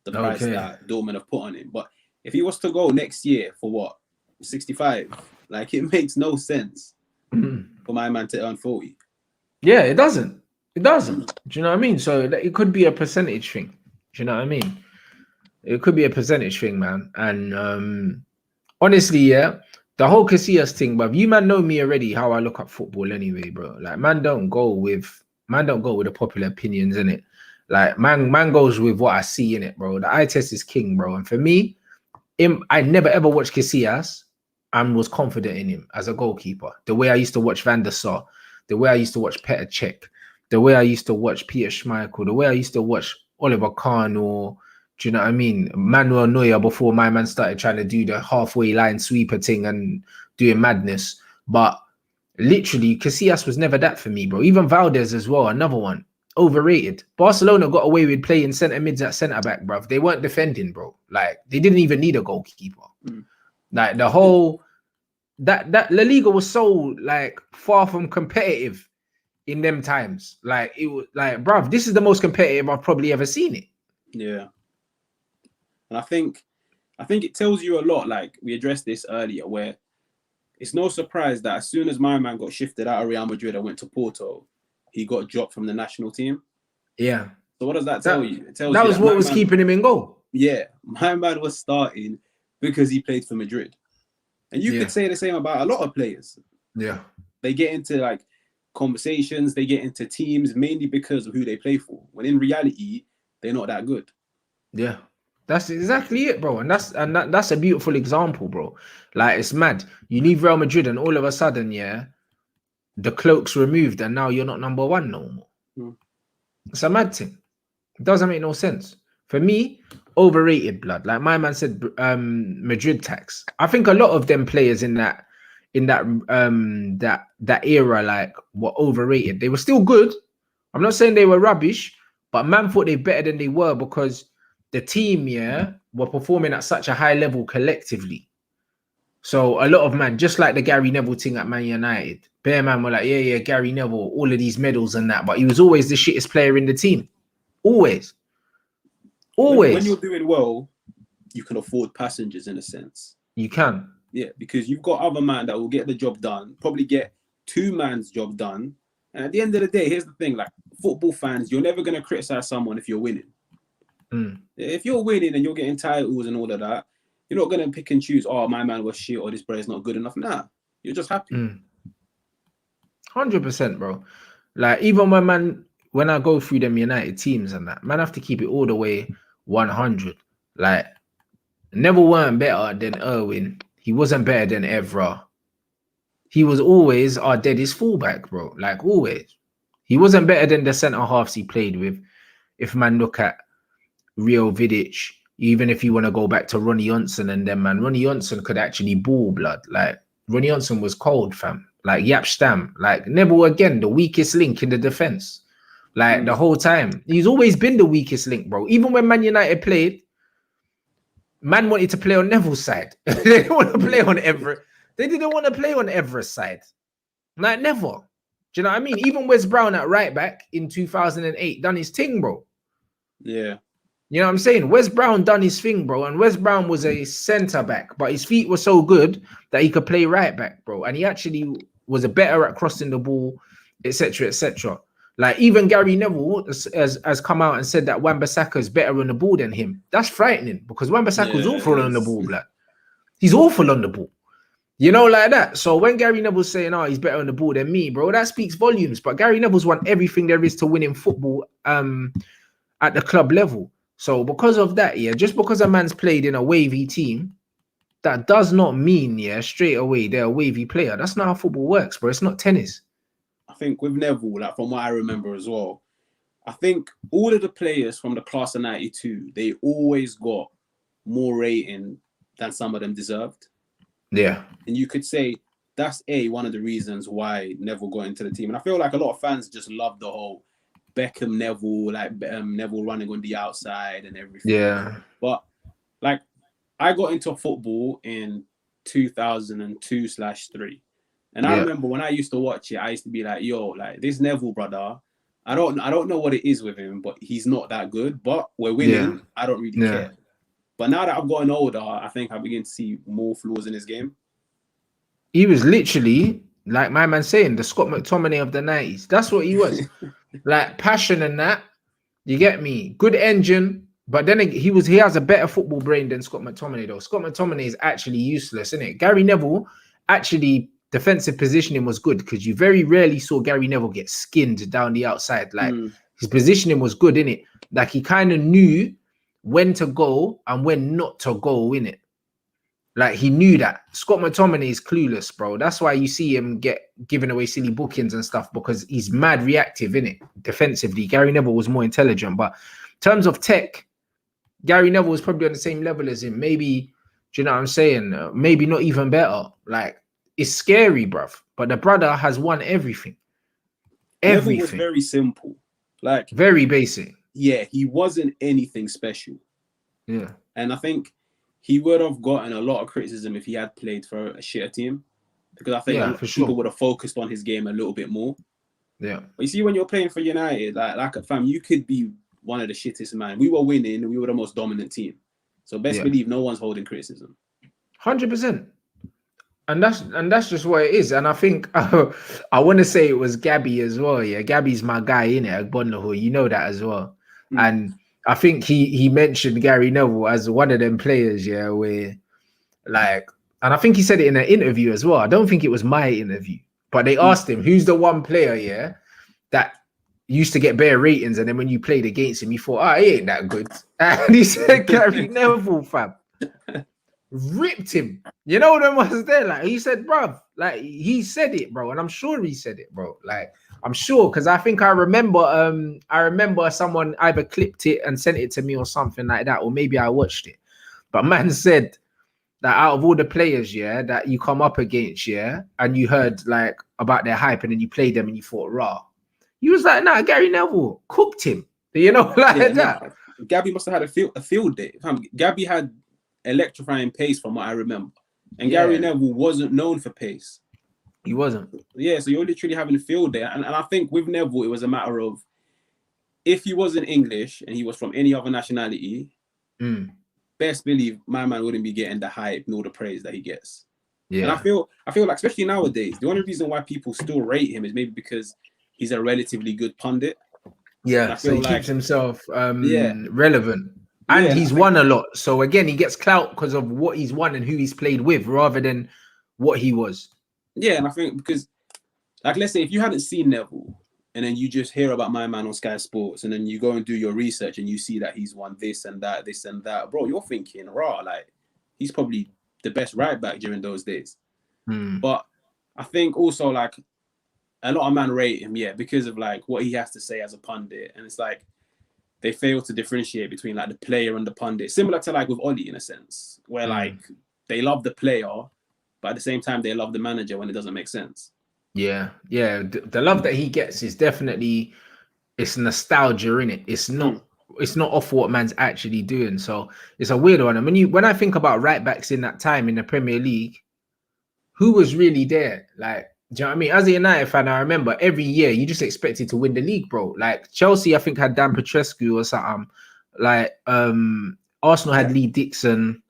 the price that Dortmund have put on him. But if he was to go next year for what, 65, like it makes no sense for my man to earn 40. Yeah, it doesn't. It doesn't. Do you know what I mean? So it could be a percentage thing. Do you know what I mean? It could be a percentage thing, man. And honestly, yeah, the whole Casillas thing, but you man know me already how I look at football anyway, bro. Like man don't go with the popular opinions in it. Like man goes with what I see in it, bro. The eye test is king, bro. And for me, I never ever watched Casillas and was confident in him as a goalkeeper. The way I used to watch Van der Sar, the way I used to watch Petr Cech, the way I used to watch Peter Schmeichel, the way I used to watch Oliver Kahn, or do you know what I mean? Manuel Neuer, before my man started trying to do the halfway line sweeper thing and doing madness. But literally, Casillas was never that for me, bro. Even Valdez as well, another one. Overrated. Barcelona got away with playing centre mids at centre back, bro. They weren't defending, bro. Like they didn't even need a goalkeeper. Like the whole that La Liga was so like far from competitive in them times. Like it was like, bruv, this is the most competitive I've probably ever seen it. Yeah. And I think it tells you a lot. Like we addressed this earlier, where it's no surprise that as soon as my man got shifted out of Real Madrid and went to Porto, he got dropped from the national team. Yeah. So what does that tell you? It tells that you was what was keeping him in goal. Yeah, my man was starting because he played for Madrid. And you could say the same about a lot of players. Yeah. They get into like conversations, they get into teams mainly because of who they play for. When in reality, they're not that good. Yeah. That's exactly it, bro. And that's a beautiful example, bro. Like it's mad. You leave Real Madrid and all of a sudden, yeah, the cloak's removed and now you're not number one no more. It's a mad thing. It doesn't make no sense. For me, overrated blood. Like my man said, Madrid tax. I think a lot of them players in that era like were overrated. They were still good. I'm not saying they were rubbish, but man thought they better than they were because the team, yeah, were performing at such a high level collectively. So a lot of man, just like the Gary Neville thing at Man United, Bear man were like, yeah, Gary Neville, all of these medals and that, but he was always the shittest player in the team. Always. When you're doing well, you can afford passengers in a sense. You can. Yeah, because you've got other man that will get the job done, probably get two man's job done. And at the end of the day, here's the thing, like football fans, you're never going to criticize someone if you're winning. If you're winning and you're getting titles and all of that, you're not going to pick and choose, oh, my man was shit or this brother's not good enough. Nah, you're just happy. 100%, bro. Like even when I go through them United teams and that, man have to keep it all the way 100. Like Neville weren't better than Irwin. He wasn't better than Evra. He was always our deadest fullback, bro. Like always. He wasn't better than the centre halves he played with. If man look at Rio Vidic, even if you want to go back to Ronnie Johnson and them, man, Ronnie Johnson could actually ball blood. Like Ronnie Johnson was cold, fam. Like Yap Stam, like Neville again, the weakest link in the defense. Like the whole time, he's always been the weakest link, bro. Even when Man United played, man wanted to play on Neville's side. They didn't want to play on Everett. They didn't want to play on Everett's side. Like never. Do you know what I mean? Even Wes Brown at right back in 2008 done his thing, bro. Yeah. You know what I'm saying? Wes Brown done his thing, bro. And Wes Brown was a centre back, but his feet were so good that he could play right back, bro. And he actually was a better at crossing the ball, etc., etc. Like even Gary Neville has come out and said that Wan-Bissaka is better on the ball than him. That's frightening because Wan-Bissaka was awful on the ball, blood. He's awful on the ball. You know, like that. So when Gary Neville's saying, oh, he's better on the ball than me, bro, that speaks volumes. But Gary Neville's won everything there is to win in football at the club level. So because of that, yeah, just because a man's played in a wavy team, that does not mean, yeah, straight away they're a wavy player. That's not how football works, bro. It's not tennis. I think with Neville, like from what I remember as well, I think all of the players from the class of 92, they always got more rating than some of them deserved. Yeah. And you could say that's one of the reasons why Neville got into the team. And I feel like a lot of fans just love the whole Beckham Neville, like Neville running on the outside and everything. Yeah. But like I got into football in 2002/3. And I remember when I used to watch it, I used to be like, yo, like this Neville brother, I don't know what it is with him, but he's not that good. But we're winning. Yeah. I don't really care. But now that I've gotten older, I think I begin to see more flaws in his game. He was literally, like my man saying, the Scott McTominay of the 90s. That's what he was. Like passion and that. You get me? Good engine. But then he has a better football brain than Scott McTominay, though. Scott McTominay is actually useless, isn't it? Gary Neville, actually, defensive positioning was good because you very rarely saw Gary Neville get skinned down the outside. Like his positioning was good, innit? Like he kind of knew when to go and when not to go, innit? Like he knew that. Scott McTominay is clueless, bro. That's why you see him get giving away silly bookings and stuff, because he's mad reactive, innit? Defensively. Gary Neville was more intelligent. But in terms of tech, Gary Neville was probably on the same level as him. Maybe, do you know what I'm saying? Maybe not even better. Like, it's scary, bruv. But the brother has won everything. Everything. Neville was very simple. Like, very basic. Yeah, he wasn't anything special. Yeah. And I think he would have gotten a lot of criticism if he had played for a shitter team, because I think people would have focused on his game a little bit more. Yeah. But you see, when you're playing for United, like fam, you could be one of the shittest, man. We were winning, we were the most dominant team. So best believe no one's holding criticism. 100%. And that's just what it is. And I think I want to say it was Gabby as well. Yeah, Gabby's my guy, innit? Agbonlahu, you know that as well. And I think he mentioned Gary Neville as one of them players, yeah, where like, and I think he said it in an interview as well. I don't think it was my interview, but they asked him, who's the one player, yeah, that used to get bare ratings, and then when you played against him, you thought, he ain't that good. And he said Gary Neville, fam. Ripped him. You know what was there? Like he said, bruv, like he said it, bro. And I'm sure he said it, bro. Like I'm sure, because I think I remember someone either clipped it and sent it to me or something like that, or maybe I watched it. But man said that out of all the players, yeah, that you come up against, yeah, and you heard like about their hype and then you played them and you thought, raw. You was like, nah, Gary Neville cooked him. You know, like that. No, Gabby must have had a field day. Gabby had electrifying pace from what I remember. And Gary Neville wasn't known for pace. He wasn't. Yeah, so you're literally having a field day. And I think with Neville, it was a matter of, if he wasn't English and he was from any other nationality, best believe my man wouldn't be getting the hype nor the praise that he gets. Yeah. And I feel like, especially nowadays, the only reason why people still rate him is maybe because he's a relatively good pundit. Yeah, so he keeps himself relevant. And he's won a lot. So again, he gets clout because of what he's won and who he's played with rather than what he was. Yeah, and I think because, like, let's say if you hadn't seen Neville and then you just hear about my man on Sky Sports and then you go and do your research and you see that he's won this and that, bro, you're thinking, like, he's probably the best right back during those days. But I think also, like, a lot of men rate him, because of, like, what he has to say as a pundit. And it's like, they fail to differentiate between like the player and the pundit, similar to like with Oli in a sense, where like they love the player, but at the same time they love the manager when it doesn't make sense. Yeah. The love that he gets is definitely, it's nostalgia in it. It's not off what man's actually doing. So it's a weird one. And when I think about right backs in that time in the Premier League, who was really there? Like, do you know what I mean? As a United fan, I remember every year you just expected to win the league, bro. Like Chelsea, I think had Dan Petrescu or something. Like Arsenal had Lee Dixon.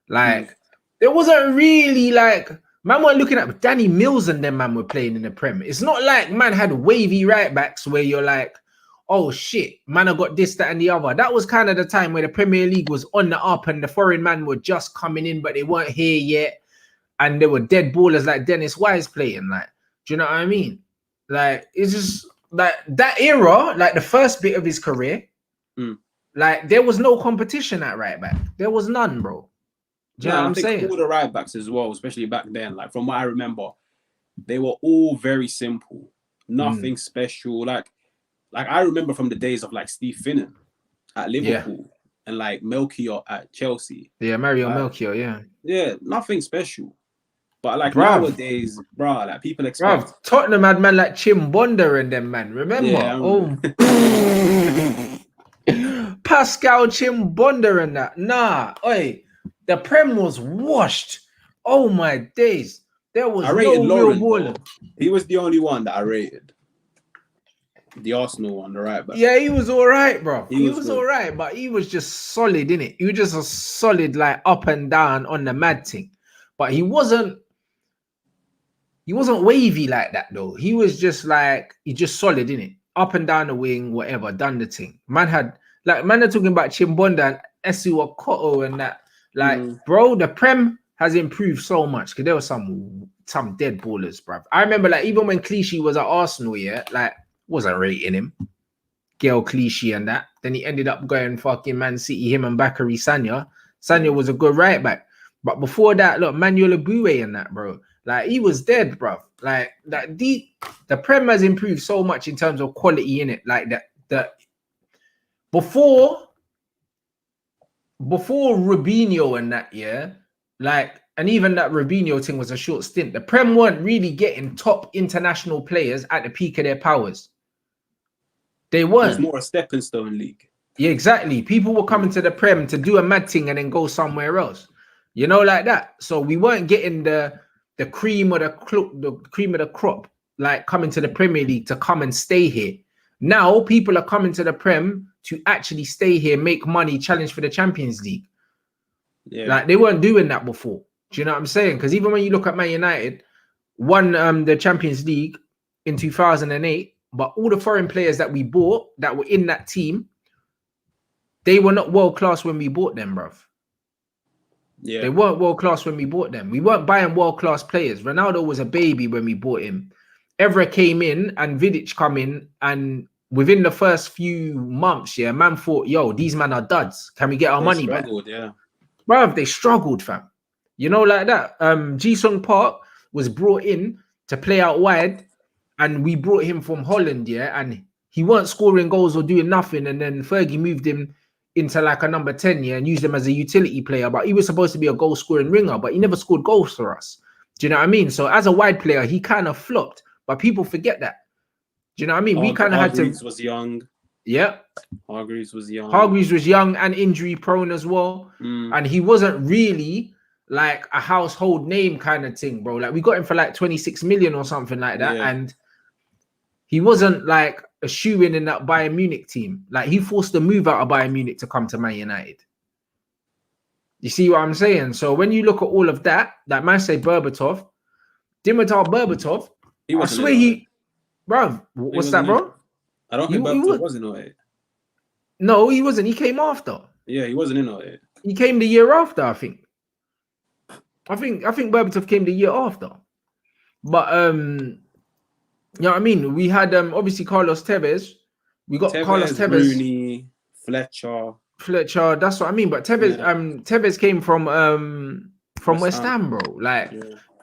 Like there wasn't really like man weren't looking at Danny Mills and them man were playing in the Prem. It's not like man had wavy right backs where you're like, oh shit, man, I got this, that, and the other. That was kind of the time where the Premier League was on the up and the foreign man were just coming in, but they weren't here yet. And there were dead ballers like Dennis Wise playing, like. Do you know what I mean? Like, it's just like that era, like the first bit of his career, like there was no competition at right back. There was none, bro. Do you know what I'm saying? All the right backs as well, especially back then, like from what I remember, they were all very simple, nothing special. Like I remember from the days of like Steve Finnan at Liverpool and like Melchior at Chelsea. Yeah, Mario Melchior, yeah, nothing special. But like nowadays, bro, like people expect. Tottenham had man like Chim Bonder and them, man. Remember? Pascal Chim Bonder and that. Nah, oi, the Prem was washed. Oh my days. There was I rated no real Lauren, baller. though. He was the only one that I rated. The Arsenal one, the right back. Yeah, he was all right, bro. He He was was good. all right, but he was just solid, innit? He was just a solid, like up and down on the mad thing. But he wasn't wavy like that though. He was just like he just solid, innit? Up and down the wing, whatever, done the thing. Man had like man are talking about Chimbonda and Esu Okoto and that. Like, bro, the Prem has improved so much because there were some dead ballers, bruv. I remember like even when Clichy was at Arsenal, yeah, like wasn't rating him. Gail Clichy and that. Then he ended up going fucking Man City, him and Bakary Sanya. Sanya was a good right back. But before that, look, Manuel Abue and that, bro. Like, he was dead, bro. Like, that the Prem has improved so much in terms of quality in it. Like, that before Rubinho and that, yeah, like, and even that Rubinho thing was a short stint. The Prem weren't really getting top international players at the peak of their powers. They weren't. It was more a stepping stone league. Yeah, exactly. People were coming to the Prem to do a mad thing and then go somewhere else. You know, like that. So we weren't getting the cream of the crop, like coming to the Premier League to come and stay here. Now people are coming to the Prem to actually stay here, make money, challenge for the Champions League. Yeah. Like they weren't doing that before. Do you know what I'm saying? Because even when you look at Man United, won the Champions League in 2008. But all the foreign players that we bought that were in that team, they were not world class when we bought them, bruv. Yeah. They weren't world class when we bought them. We weren't buying world class players. Ronaldo was a baby when we bought him. Evra came in and Vidic come in, and within the first few months, yeah, man thought, yo, these men are duds. Can we get our money back? Yeah. Bruv, they struggled, fam. You know, like that. Ji-Sung Park was brought in to play out wide. And we brought him from Holland, yeah, and he weren't scoring goals or doing nothing. And then Fergie moved him into like a number 10, yeah, and used him as a utility player. But he was supposed to be a goal scoring ringer, but he never scored goals for us. Do you know what I mean? So as a wide player, he kind of flopped, but people forget that. Do you know what I mean? We kind of had to. Hargreaves was young. Yeah. Hargreaves was young. Hargreaves was young and injury prone as well. And he wasn't really like a household name kind of thing, bro. Like we got him for like 26 million or something like that. Yeah. And he wasn't like a shoe-in in that Bayern Munich team. Like he forced the move out of Bayern Munich to come to Man United. You see what I'm saying? So when you look at all of that, that man say Berbatov, Dimitar Berbatov, I swear he, bro, what's that, bro? I don't think Berbatov was in 08. No, he wasn't. He came after. Yeah, he wasn't in 08. He came the year after, I think. I think Berbatov came the year after. But you know what I mean? We had obviously Carlos Tevez. We got Carlos Tevez, Rooney, Fletcher. That's what I mean. But Tevez, Tevez came from West Ham, bro. Like, do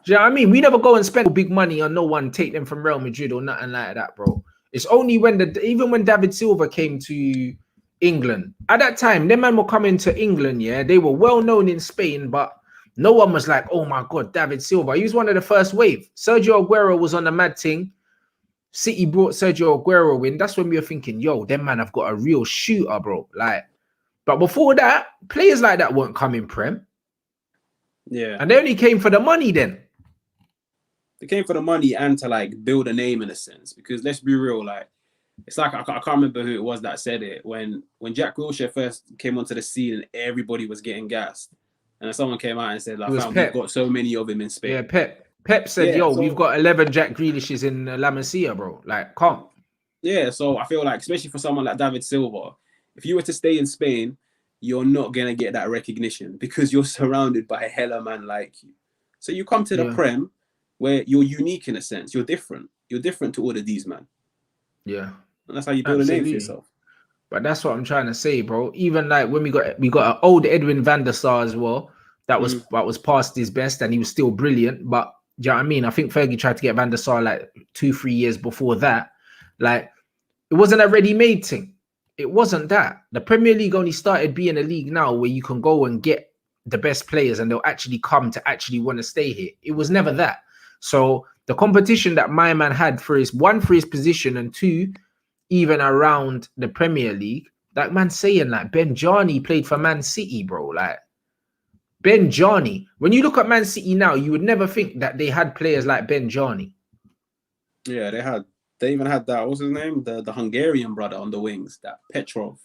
you know what I mean? We never go and spend big money on no one, take them from Real Madrid or nothing like that, bro. It's only when even when David Silva came to England at that time, them men were coming to England. Yeah, they were well known in Spain, but no one was like, oh my god, David Silva. He was one of the first wave. Sergio Aguero was on the mad thing. City brought Sergio Aguero in. That's when we were thinking, yo, them man have got a real shooter, bro. Like, but before that, players like that weren't coming, Prem. Yeah. And they only came for the money then. They came for the money and to like build a name in a sense. Because let's be real, like, it's like I can't remember who it was that said it. When Jack Wilshere first came onto the scene and everybody was getting gassed. And then someone came out and said, like, we've got so many of him in Spain. Yeah, Pep said, we've got 11 Jack Grealishes in La Masia, bro. Like, come. Yeah, so I feel like, especially for someone like David Silva, if you were to stay in Spain, you're not going to get that recognition because you're surrounded by a hella man like you. So you come to the Prem where you're unique in a sense. You're different. You're different to all of these, man. Yeah. And that's how you build a name for yourself. But that's what I'm trying to say, bro. Even like when we got an old Edwin van der Sar as well. That was past his best and he was still brilliant. But do you know what I mean? I think Fergie tried to get Van der Sar like 2-3 years before that. Like, it wasn't a ready-made thing. It wasn't that. The Premier League only started being a league now where you can go and get the best players and they'll actually come to actually want to stay here. It was never that. So the competition that my man had for his position and two, even around the Premier League, that man saying like Ben Johnny played for Man City, bro. Like, Ben Johnny. When you look at Man City now, you would never think that they had players like Ben Johnny. Yeah, they even had that, what's his name? The Hungarian brother on the wings, that Petrov.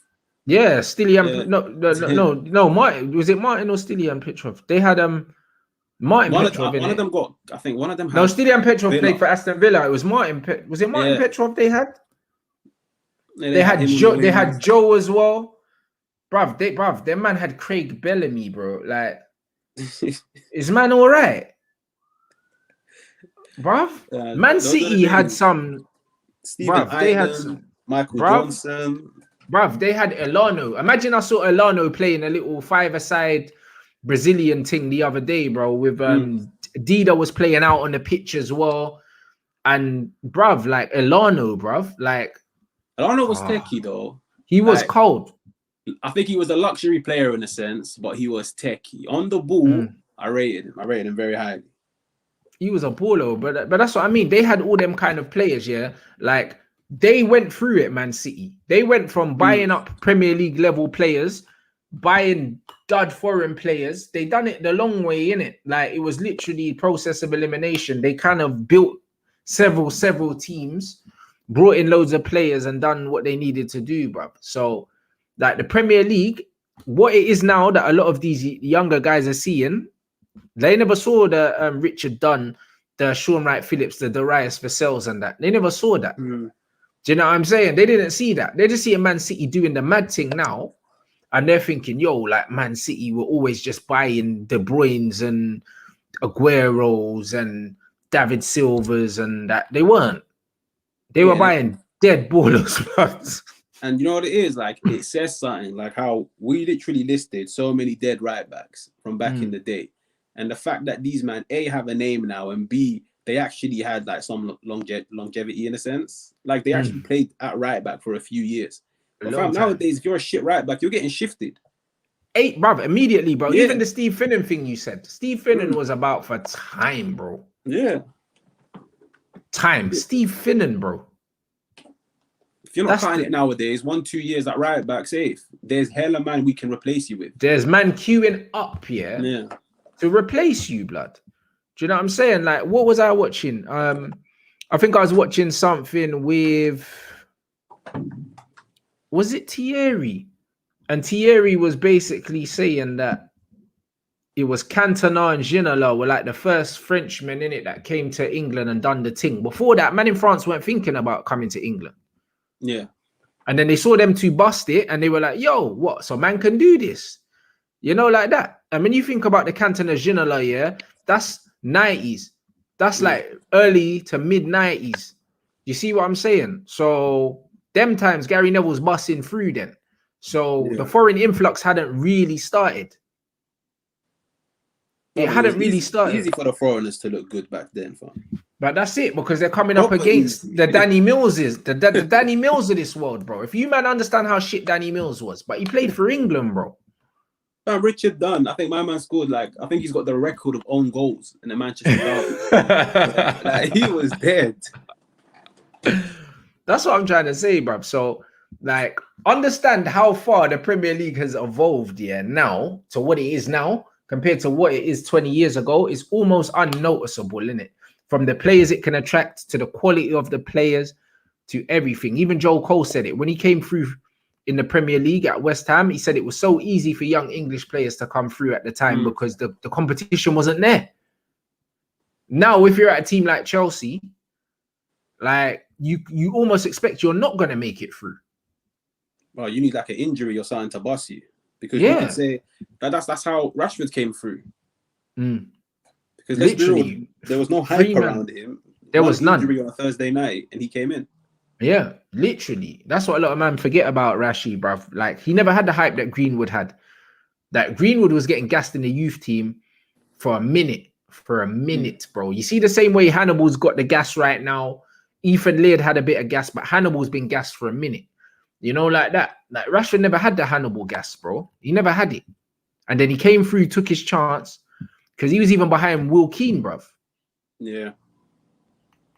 Yeah, Stilian. Yeah. No. Martin, was it Martin or Stilian Petrov? They had Martin Petrov in one it. of them got, I think one of them had. No, Stilian Petrov Villa. played for Aston Villa. It was Martin. Was it Martin Yeah. Petrov they had? Yeah, They had him on Joe. the They wings. had Joe as well. Bruv, their man had Craig Bellamy, bro. Like, is man all right? Bruv, Man City had some. Stephen Bruv, they had Ireland, some. Michael Bruv. Johnson. Bruv, they had Elano. Imagine I saw Elano playing a little five-a-side Brazilian thing the other day, bro. With Dida was playing out on the pitch as well. And bruv, like Elano, bruv, like Elano was techie though. He was cold. I think he was a luxury player in a sense, but he was techie. On the ball, I rated him very highly. He was a baller, but that's what I mean. They had all them kind of players, yeah. Like they went through it, Man City. They went from buying up Premier League level players, buying dud foreign players. They done it the long way, innit? Like it was literally process of elimination. They kind of built several teams, brought in loads of players and done what they needed to do, bruv. So like the Premier League, what it is now that a lot of these younger guys are seeing, they never saw the Richard Dunn, the Sean Wright Phillips, the Darius Vassell's and that. They never saw that. Do you know what I'm saying? They didn't see that. They just see a Man City doing the mad thing now. And they're thinking, yo, like Man City were always just buying De Bruyne's and Aguero's and David Silva's and that. They weren't. They were buying dead ballers. And you know what it is? Like, it says something like how we literally listed so many dead right backs from back in the day. And the fact that these man, A, have a name now, and B, they actually had like some longevity in a sense. Like they actually played at right back for a few years. But fam, nowadays, if you're a shit right back, you're getting shifted. Brother, immediately, bro. Yeah. Even the Steve Finnan thing you said. Steve Finnan was about for time, bro. Yeah. Time. Steve Finnan, bro. If you're not cutting it nowadays, 1-2 years at right back safe, there's hella man we can replace you with. There's man queuing up, yeah, to replace you, blood. Do you know what I'm saying? Like, what was I watching? I think I was watching something with, was it Thierry? And Thierry was basically saying that it was Cantona and Ginola were like the first Frenchmen in it that came to England and done the thing. Before that, man in France weren't thinking about coming to England. Yeah. And then they saw them two bust it and they were like, yo, what? So man can do this. You know, like that. And when you think about the Cantona Ginola, yeah, that's 90s. That's like early to mid 90s. You see what I'm saying? So them times Gary Neville's busting through then. So the foreign influx hadn't really started. It hadn't really started. Easy for the foreigners to look good back then, fam. But that's it, because they're coming up against the Danny Millses, the Danny Mills of this world, bro. If you man understand how shit Danny Mills was, but he played for England, bro. Richard Dunn, I think my man scored I think he's got the record of own goals in the Manchester Derby. Like, he was dead. That's what I'm trying to say, bro. So, like, understand how far the Premier League has evolved, now to what it is now compared to what it is 20 years ago. It's almost unnoticeable, isn't it? From the players it can attract to the quality of the players to everything. Even Joe Cole said it when he came through in the Premier League at West Ham. He said it was so easy for young English players to come through at the time because the competition wasn't there. Now, if you're at a team like Chelsea, like you almost expect you're not going to make it through. Well, you need like an injury or something to bust you, because you can say that's how Rashford came through. Because literally, there was no hype around him. There was none. Injury on a Thursday night, and he came in. Yeah, literally. That's what a lot of men forget about Rashi, bruv. Like, he never had the hype that Greenwood had. That Greenwood was getting gassed in the youth team for a minute, bro. You see the same way Hannibal's got the gas right now. Ethan Laird had a bit of gas, but Hannibal's been gassed for a minute. You know, like that. Like, Rashford never had the Hannibal gas, bro. He never had it. And then he came through, took his chance, because he was even behind Will Keane, bruv. Yeah.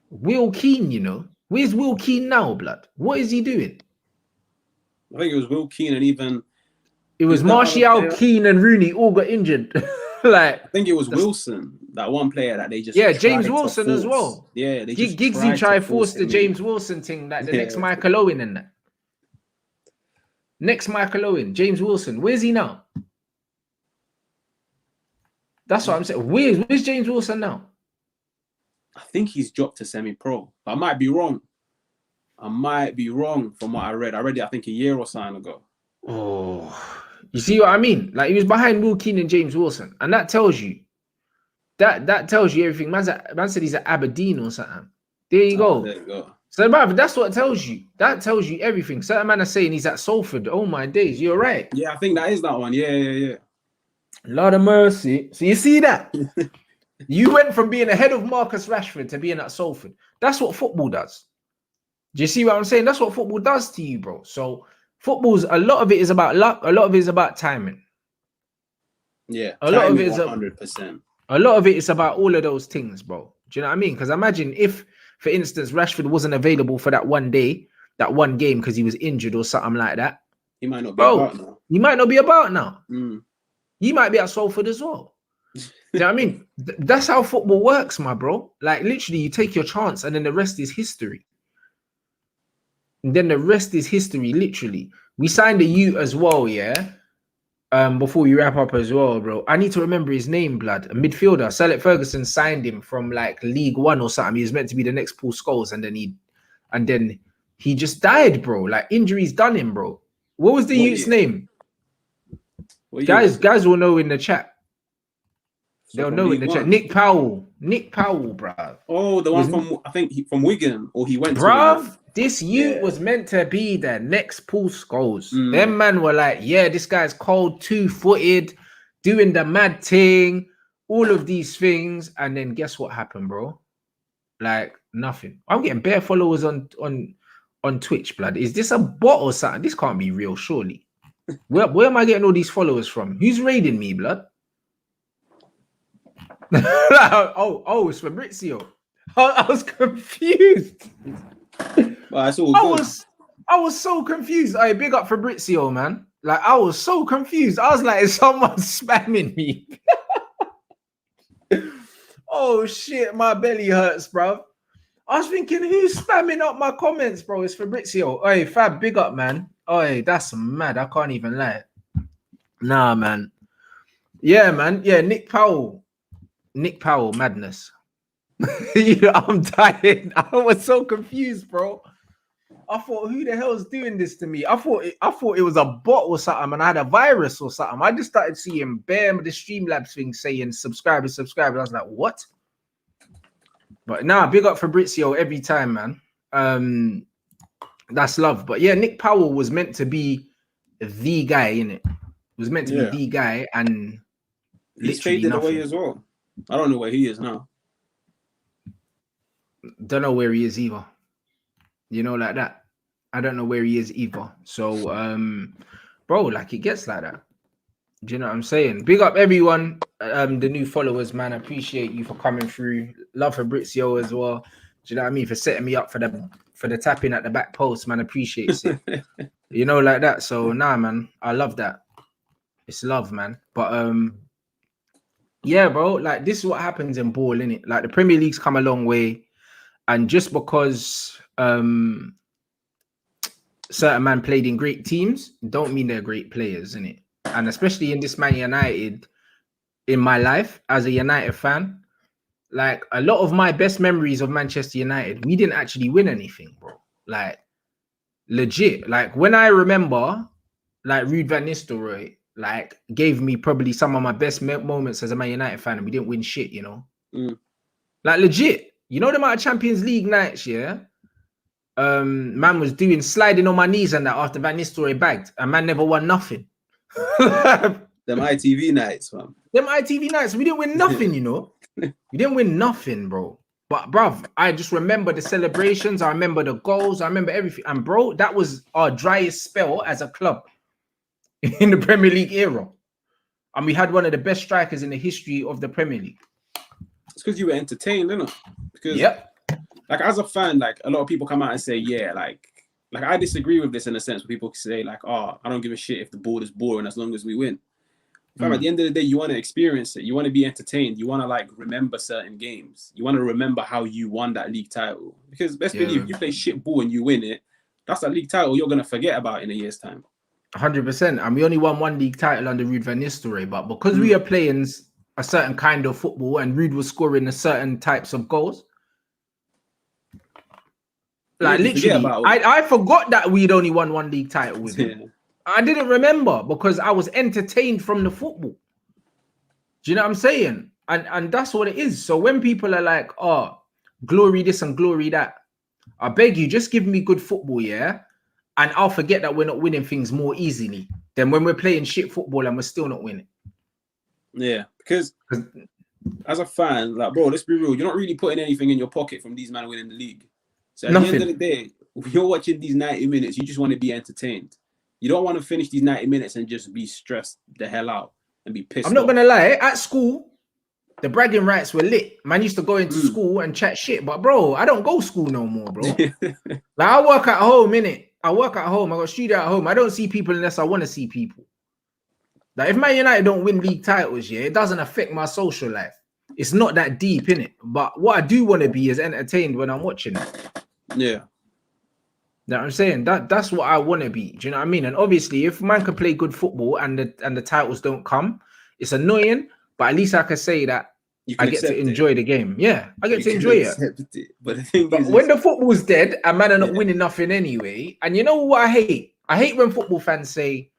Will Keane, you know. Where's Will Keane now, blood? What is he doing? I think it was Will Keane, and even... It was Martial, Keane, and Rooney all got injured. Like, I think it was Wilson, that one player that they just James tried Wilson to as force. well. Yeah, they just Giggsy tried to force the him in. James Wilson thing, like the next Michael Owen and that. Next Michael Owen, James Wilson. Where's he now? That's what I'm saying. Where's James Wilson now? I think he's dropped to semi-pro. I might be wrong. From what I read. I read it, I think, a year or so ago. Oh, you see what I mean? Like, he was behind Will Keane and James Wilson, and that tells you that tells you everything. Man said he's at Aberdeen or something. There you go. There you go. So, bruv, that's what it tells you. That tells you everything. Certain man are saying he's at Salford. Oh my days, you're right. Yeah, I think that is that one. Yeah. Lord of mercy. So you see that? You went from being ahead of Marcus Rashford to being at Salford. That's what football does. Do you see what I'm saying? That's what football does to you, bro. So football's, a lot of it is about luck. A lot of it is about timing. Yeah, a lot of it is 100%. A lot of it is about all of those things, bro. Do you know what I mean? Because imagine if, for instance, Rashford wasn't available for that one day, that one game, because he was injured or something like that. He might not be about now. He might not be about now. Mm. He might be at Salford as well. Do you know what I mean? That's how football works, my bro. Like, literally, you take your chance and then the rest is history. And then the rest is history, literally. We signed a youth as well, yeah? Before we wrap up as well, bro. I need to remember his name, blood. A midfielder. Sir Alex Ferguson signed him from, like, League One or something. He was meant to be the next Paul Scholes, and then he just died, bro. Like, injuries done him, bro. What was the youth's name? Guys will know in the chat. They'll know in the chat. Nick Powell, bro. Oh, the one from, I think, from Wigan, or he went to Wigan. This youth was meant to be the next Paul Scholes. Them man were like, yeah, this guy's cold, 2-footed, doing the mad thing, all of these things. And then guess what happened, bro? Like, nothing. I'm getting bare followers on Twitch, blood. Is this a bot or something? This can't be real, surely. Where am I getting all these followers from? Who's raiding me, blood? oh, it's Fabrizio. I was confused. Well, that's all good. I was so confused. I big up Fabrizio, man. Like, I was so confused. I was like, is someone spamming me? Oh shit, my belly hurts, bro. I was thinking, who's spamming up my comments, bro? It's Fabrizio. Hey, Fab, big up, man. Oh, that's mad. I can't even lie. Nah, man. Yeah, man. Yeah, Nick Powell, madness. I'm dying. I was so confused, bro. I thought, who the hell is doing this to me? I thought it was a bot or something, and I had a virus or something. I just started seeing bam the Streamlabs thing saying subscribe. I was like, what? But nah, big up Fabrizio every time, man. That's love. But yeah, Nick Powell was meant to be the guy, innit? Was meant to be the guy, and he's faded away as well. I don't know where he is now. Don't know where he is either. You know, like that. I don't know where he is either. So, bro, like, it gets like that. Do you know what I'm saying? Big up everyone, the new followers, man. I appreciate you for coming through. Love Fabrizio as well. Do you know what I mean? For setting me up for the tapping at the back post, man. Appreciates it. You know, like that. So, nah, man. I love that. It's love, man. But yeah, bro. Like, this is what happens in ball, innit? Like, the Premier League's come a long way, and just because certain man played in great teams, don't mean they're great players, innit? And especially in this Man United, in my life as a United fan, like, a lot of my best memories of Manchester United, we didn't actually win anything, bro. Like, legit. Like, when I remember, like, Ruud van Nistelrooy, like, gave me probably some of my best moments as a Man United fan, and we didn't win shit, you know? Like, legit. You know the amount of Champions League nights, yeah? Man was sliding on my knees and that after Van Nistelrooy bagged, and man never won nothing. Them ITV nights, man. Them ITV nights, we didn't win nothing, you know? We didn't win nothing, bro. But, bruv, I just remember the celebrations. I remember the goals. I remember everything. And, bro, that was our driest spell as a club in the Premier League era. And we had one of the best strikers in the history of the Premier League. It's because you were entertained, isn't it? Because, like, as a fan, like, a lot of people come out and say, yeah, like I disagree with this in a sense where people say, like, oh, I don't give a shit if the ball is boring as long as we win. Fam, at the end of the day, you want to experience it. You want to be entertained. You want to like remember certain games. You want to remember how you won that league title. Because best believe, if you play shit ball and you win it, that's a league title you're gonna forget about in a year's time. 100%. And we only won one league title under Ruud van Nistelrooy, but because we are playing a certain kind of football and Ruud was scoring a certain types of goals, like literally, I forgot that we'd only won one league title with him. I didn't remember because I was entertained from the football. Do you know what I'm saying? And that's what it is. So when people are like, oh, glory this and glory that, I beg you, just give me good football, yeah? And I'll forget that we're not winning things more easily than when we're playing shit football and we're still not winning. Yeah, because as a fan, like, bro, let's be real. You're not really putting anything in your pocket from these men winning the league. So at the end of the day, when you're watching these 90 minutes, you just want to be entertained. You don't want to finish these 90 minutes and just be stressed the hell out and be pissed off. I'm not going to lie. At school, the bragging rights were lit. Man used to go into school and chat shit. But, bro, I don't go school no more, bro. Like, I work at home, innit? I work at home. I got a studio at home. I don't see people unless I want to see people. Like, if Man United don't win league titles, yeah, it doesn't affect my social life. It's not that deep, innit? But what I do want to be is entertained when I'm watching it. Yeah. You know what I'm saying? That's what I want to be. Do you know what I mean? And obviously, if man can play good football and the titles don't come, it's annoying. But at least I can say that I get to enjoy the game. Yeah, I get to enjoy it. But the thing is, when the football's dead and man are not winning nothing anyway, and you know what I hate? I hate when football fans say,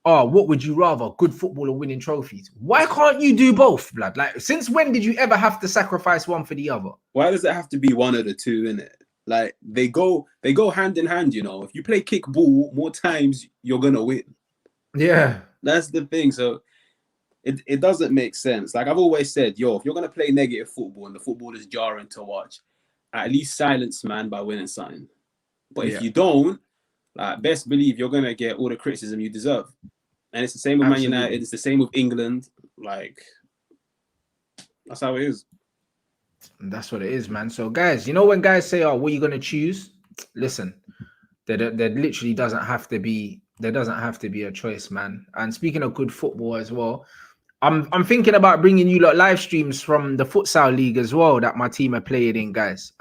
oh, what would you rather, good football or winning trophies? Why can't you do both, blood? Like, since when did you ever have to sacrifice one for the other? Why does it have to be one of the two, innit? Like, they go hand in hand, you know. If you play kick ball more times, you're gonna win. Yeah. That's the thing. So it doesn't make sense. Like I've always said, yo, if you're gonna play negative football and the football is jarring to watch, at least silence man by winning something. But if you don't, like, best believe you're gonna get all the criticism you deserve. And it's the same with Man United, it's the same with England. Like, that's how it is. That's what it is, man. So, guys, you know when guys say, "Oh, what are you gonna choose?" Listen, there literally doesn't have to be. There doesn't have to be a choice, man. And speaking of good football as well, I'm thinking about bringing you lot live streams from the Futsal League as well that my team are playing in, guys.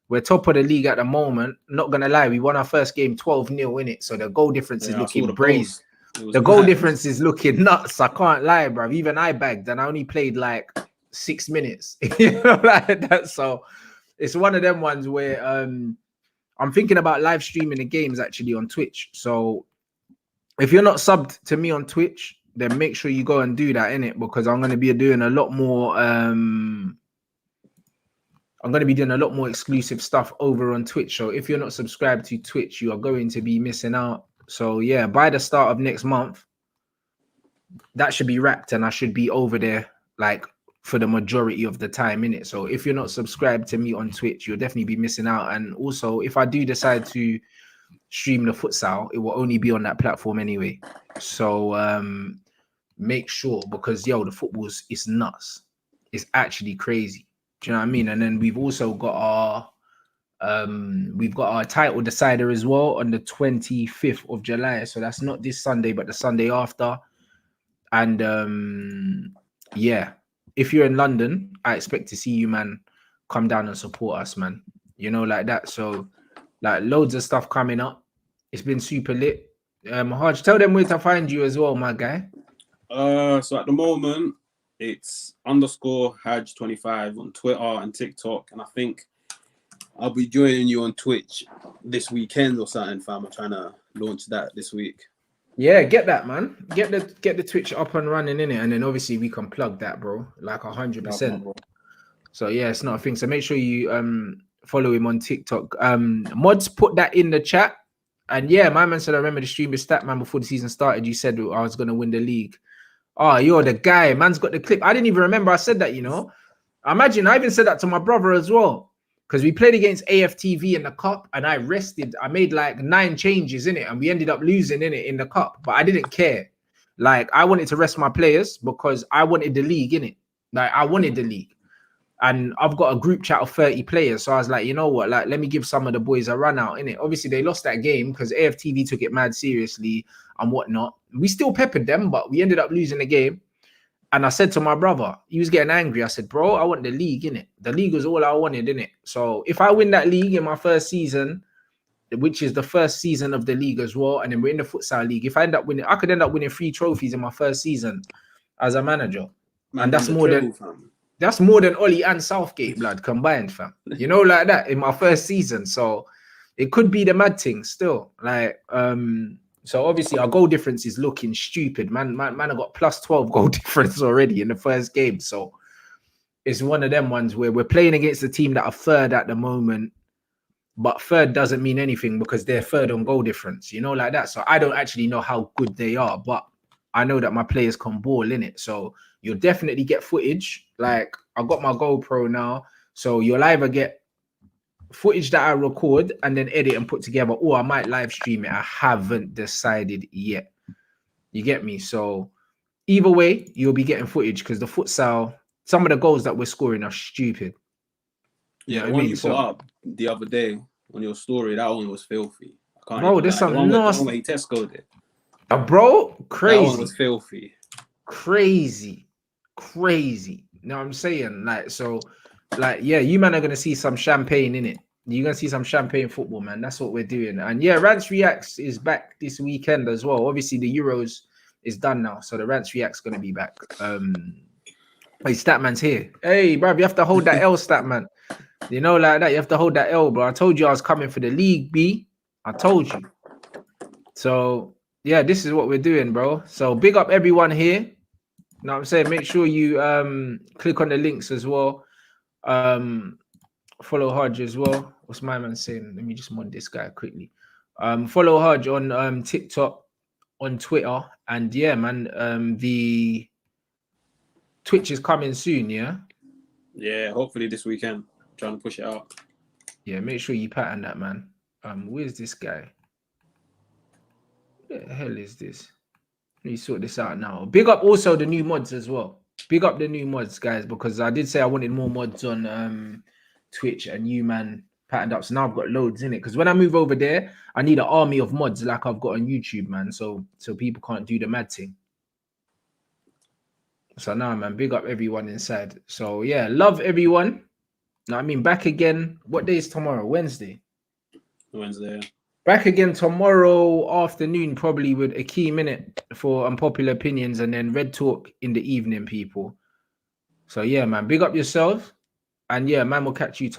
We're top of the league at the moment. Not gonna lie, we won our first game 12-0 in it, so the goal difference is looking brazy. The goal difference is looking nuts. I can't lie, bro. Even I bagged, and I only played like 6 minutes, you know, like that. So it's one of them ones where I'm thinking about live streaming the games actually on Twitch. So if you're not subbed to me on Twitch, then make sure you go and do that, innit? Because I'm going to be doing a lot more exclusive stuff over on Twitch. So if you're not subscribed to Twitch, you are going to be missing out. So yeah, by the start of next month, that should be wrapped and I should be over there like for the majority of the time, innit? So if you're not subscribed to me on Twitch, you'll definitely be missing out. And also, if I do decide to stream the futsal, it will only be on that platform anyway. So make sure, because yo, the football's is nuts. It's actually crazy. Do you know what I mean? And then we've also got our title decider as well on the 25th of July. So that's not this Sunday, but the Sunday after. And yeah, if you're in London, I expect to see you, man, come down and support us, man. You know, like that. So like loads of stuff coming up. It's been super lit. Haj, tell them where to find you as well, my guy. So at the moment, it's _Haj25 on Twitter and TikTok. And I think I'll be joining you on Twitch this weekend or something, fam. I'm trying to launch that this week. Yeah, get that, man. Get the Twitch up and running in it, and then obviously we can plug that, bro. Like 100%. So yeah, it's not a thing. So make sure you follow him on TikTok. Mods put that in the chat, and yeah, my man said I remember the stream with Statman before the season started. You said I was gonna win the league. Oh, you're the guy. Man's got the clip. I didn't even remember I said that. You know, imagine I even said that to my brother as well. Because we played against AFTV in the cup and I rested. I made like 9 changes in it and we ended up losing in it in the cup. But I didn't care. Like, I wanted to rest my players because I wanted the league in it. Like, I wanted the league. And I've got a group chat of 30 players. So I was like, you know what? Like, let me give some of the boys a run out, innit? Obviously, they lost that game because AFTV took it mad seriously and whatnot. We still peppered them, but we ended up losing the game. And I said to my brother, he was getting angry. I said, bro, I want the league, innit? The league was all I wanted, innit? So if I win that league in my first season, which is the first season of the league as well, and then we're in the futsal league, if I end up winning, I could end up winning 3 trophies in my first season as a manager. Man, and that's more than Ollie and Southgate, blood, combined, fam. You know, like that in my first season. So it could be the mad thing still. Like, so obviously our goal difference is looking stupid. Man, I got plus 12 goal difference already in the first game. So it's one of them ones where we're playing against a team that are third at the moment, but third doesn't mean anything because they're third on goal difference, you know, like that. So I don't actually know how good they are, but I know that my players can ball in it. So you'll definitely get footage. Like, I got my GoPro now, so you'll either get footage that I record and then edit and put together, or I might live stream it. I haven't decided yet. You get me? So either way, you'll be getting footage because the futsal, some of the goals that we're scoring are stupid. Yeah, the one you put up the other day on your story, that one was filthy. I can't bro, there's some nasty. The one where he Tesco'd it. Bro, crazy. That one was filthy. Crazy. You know what I'm saying? Like, so, like, yeah, you man are gonna see some champagne in it. You're gonna see some champagne football, man. That's what we're doing. And yeah, Rants Reacts is back this weekend as well. Obviously, the Euros is done now, so the Rants React's gonna be back. Wait, Statman's here. Hey, bro, you have to hold that L, Statman. You know, like that, you have to hold that L, bro. I told you I was coming for the league, B. I told you. So yeah, this is what we're doing, bro. So big up everyone here. You know what I'm saying? Make sure you click on the links as well. Follow Hodge as well. What's my man saying? Let me just mod this guy quickly. Follow Hodge on TikTok, on Twitter, and yeah, man. The Twitch is coming soon, yeah. Yeah, hopefully this weekend. Trying to push it out. Yeah, make sure you pattern that, man. Where's this guy? What the hell is this? Let me sort this out now. Big up also the new mods as well. Big up the new mods, guys, because I did say I wanted more mods on Twitch, and you, man, patterned up. So now I've got loads in it. Because when I move over there, I need an army of mods like I've got on YouTube, man. So people can't do the mad thing. So now, man, big up everyone inside. So yeah, love everyone. Now, I mean, back again. What day is tomorrow? Wednesday. Back again tomorrow afternoon, probably with a key minute for unpopular opinions, and then Red Talk in the evening, people. So yeah, man, big up yourself, and yeah, man, we'll catch you tomorrow.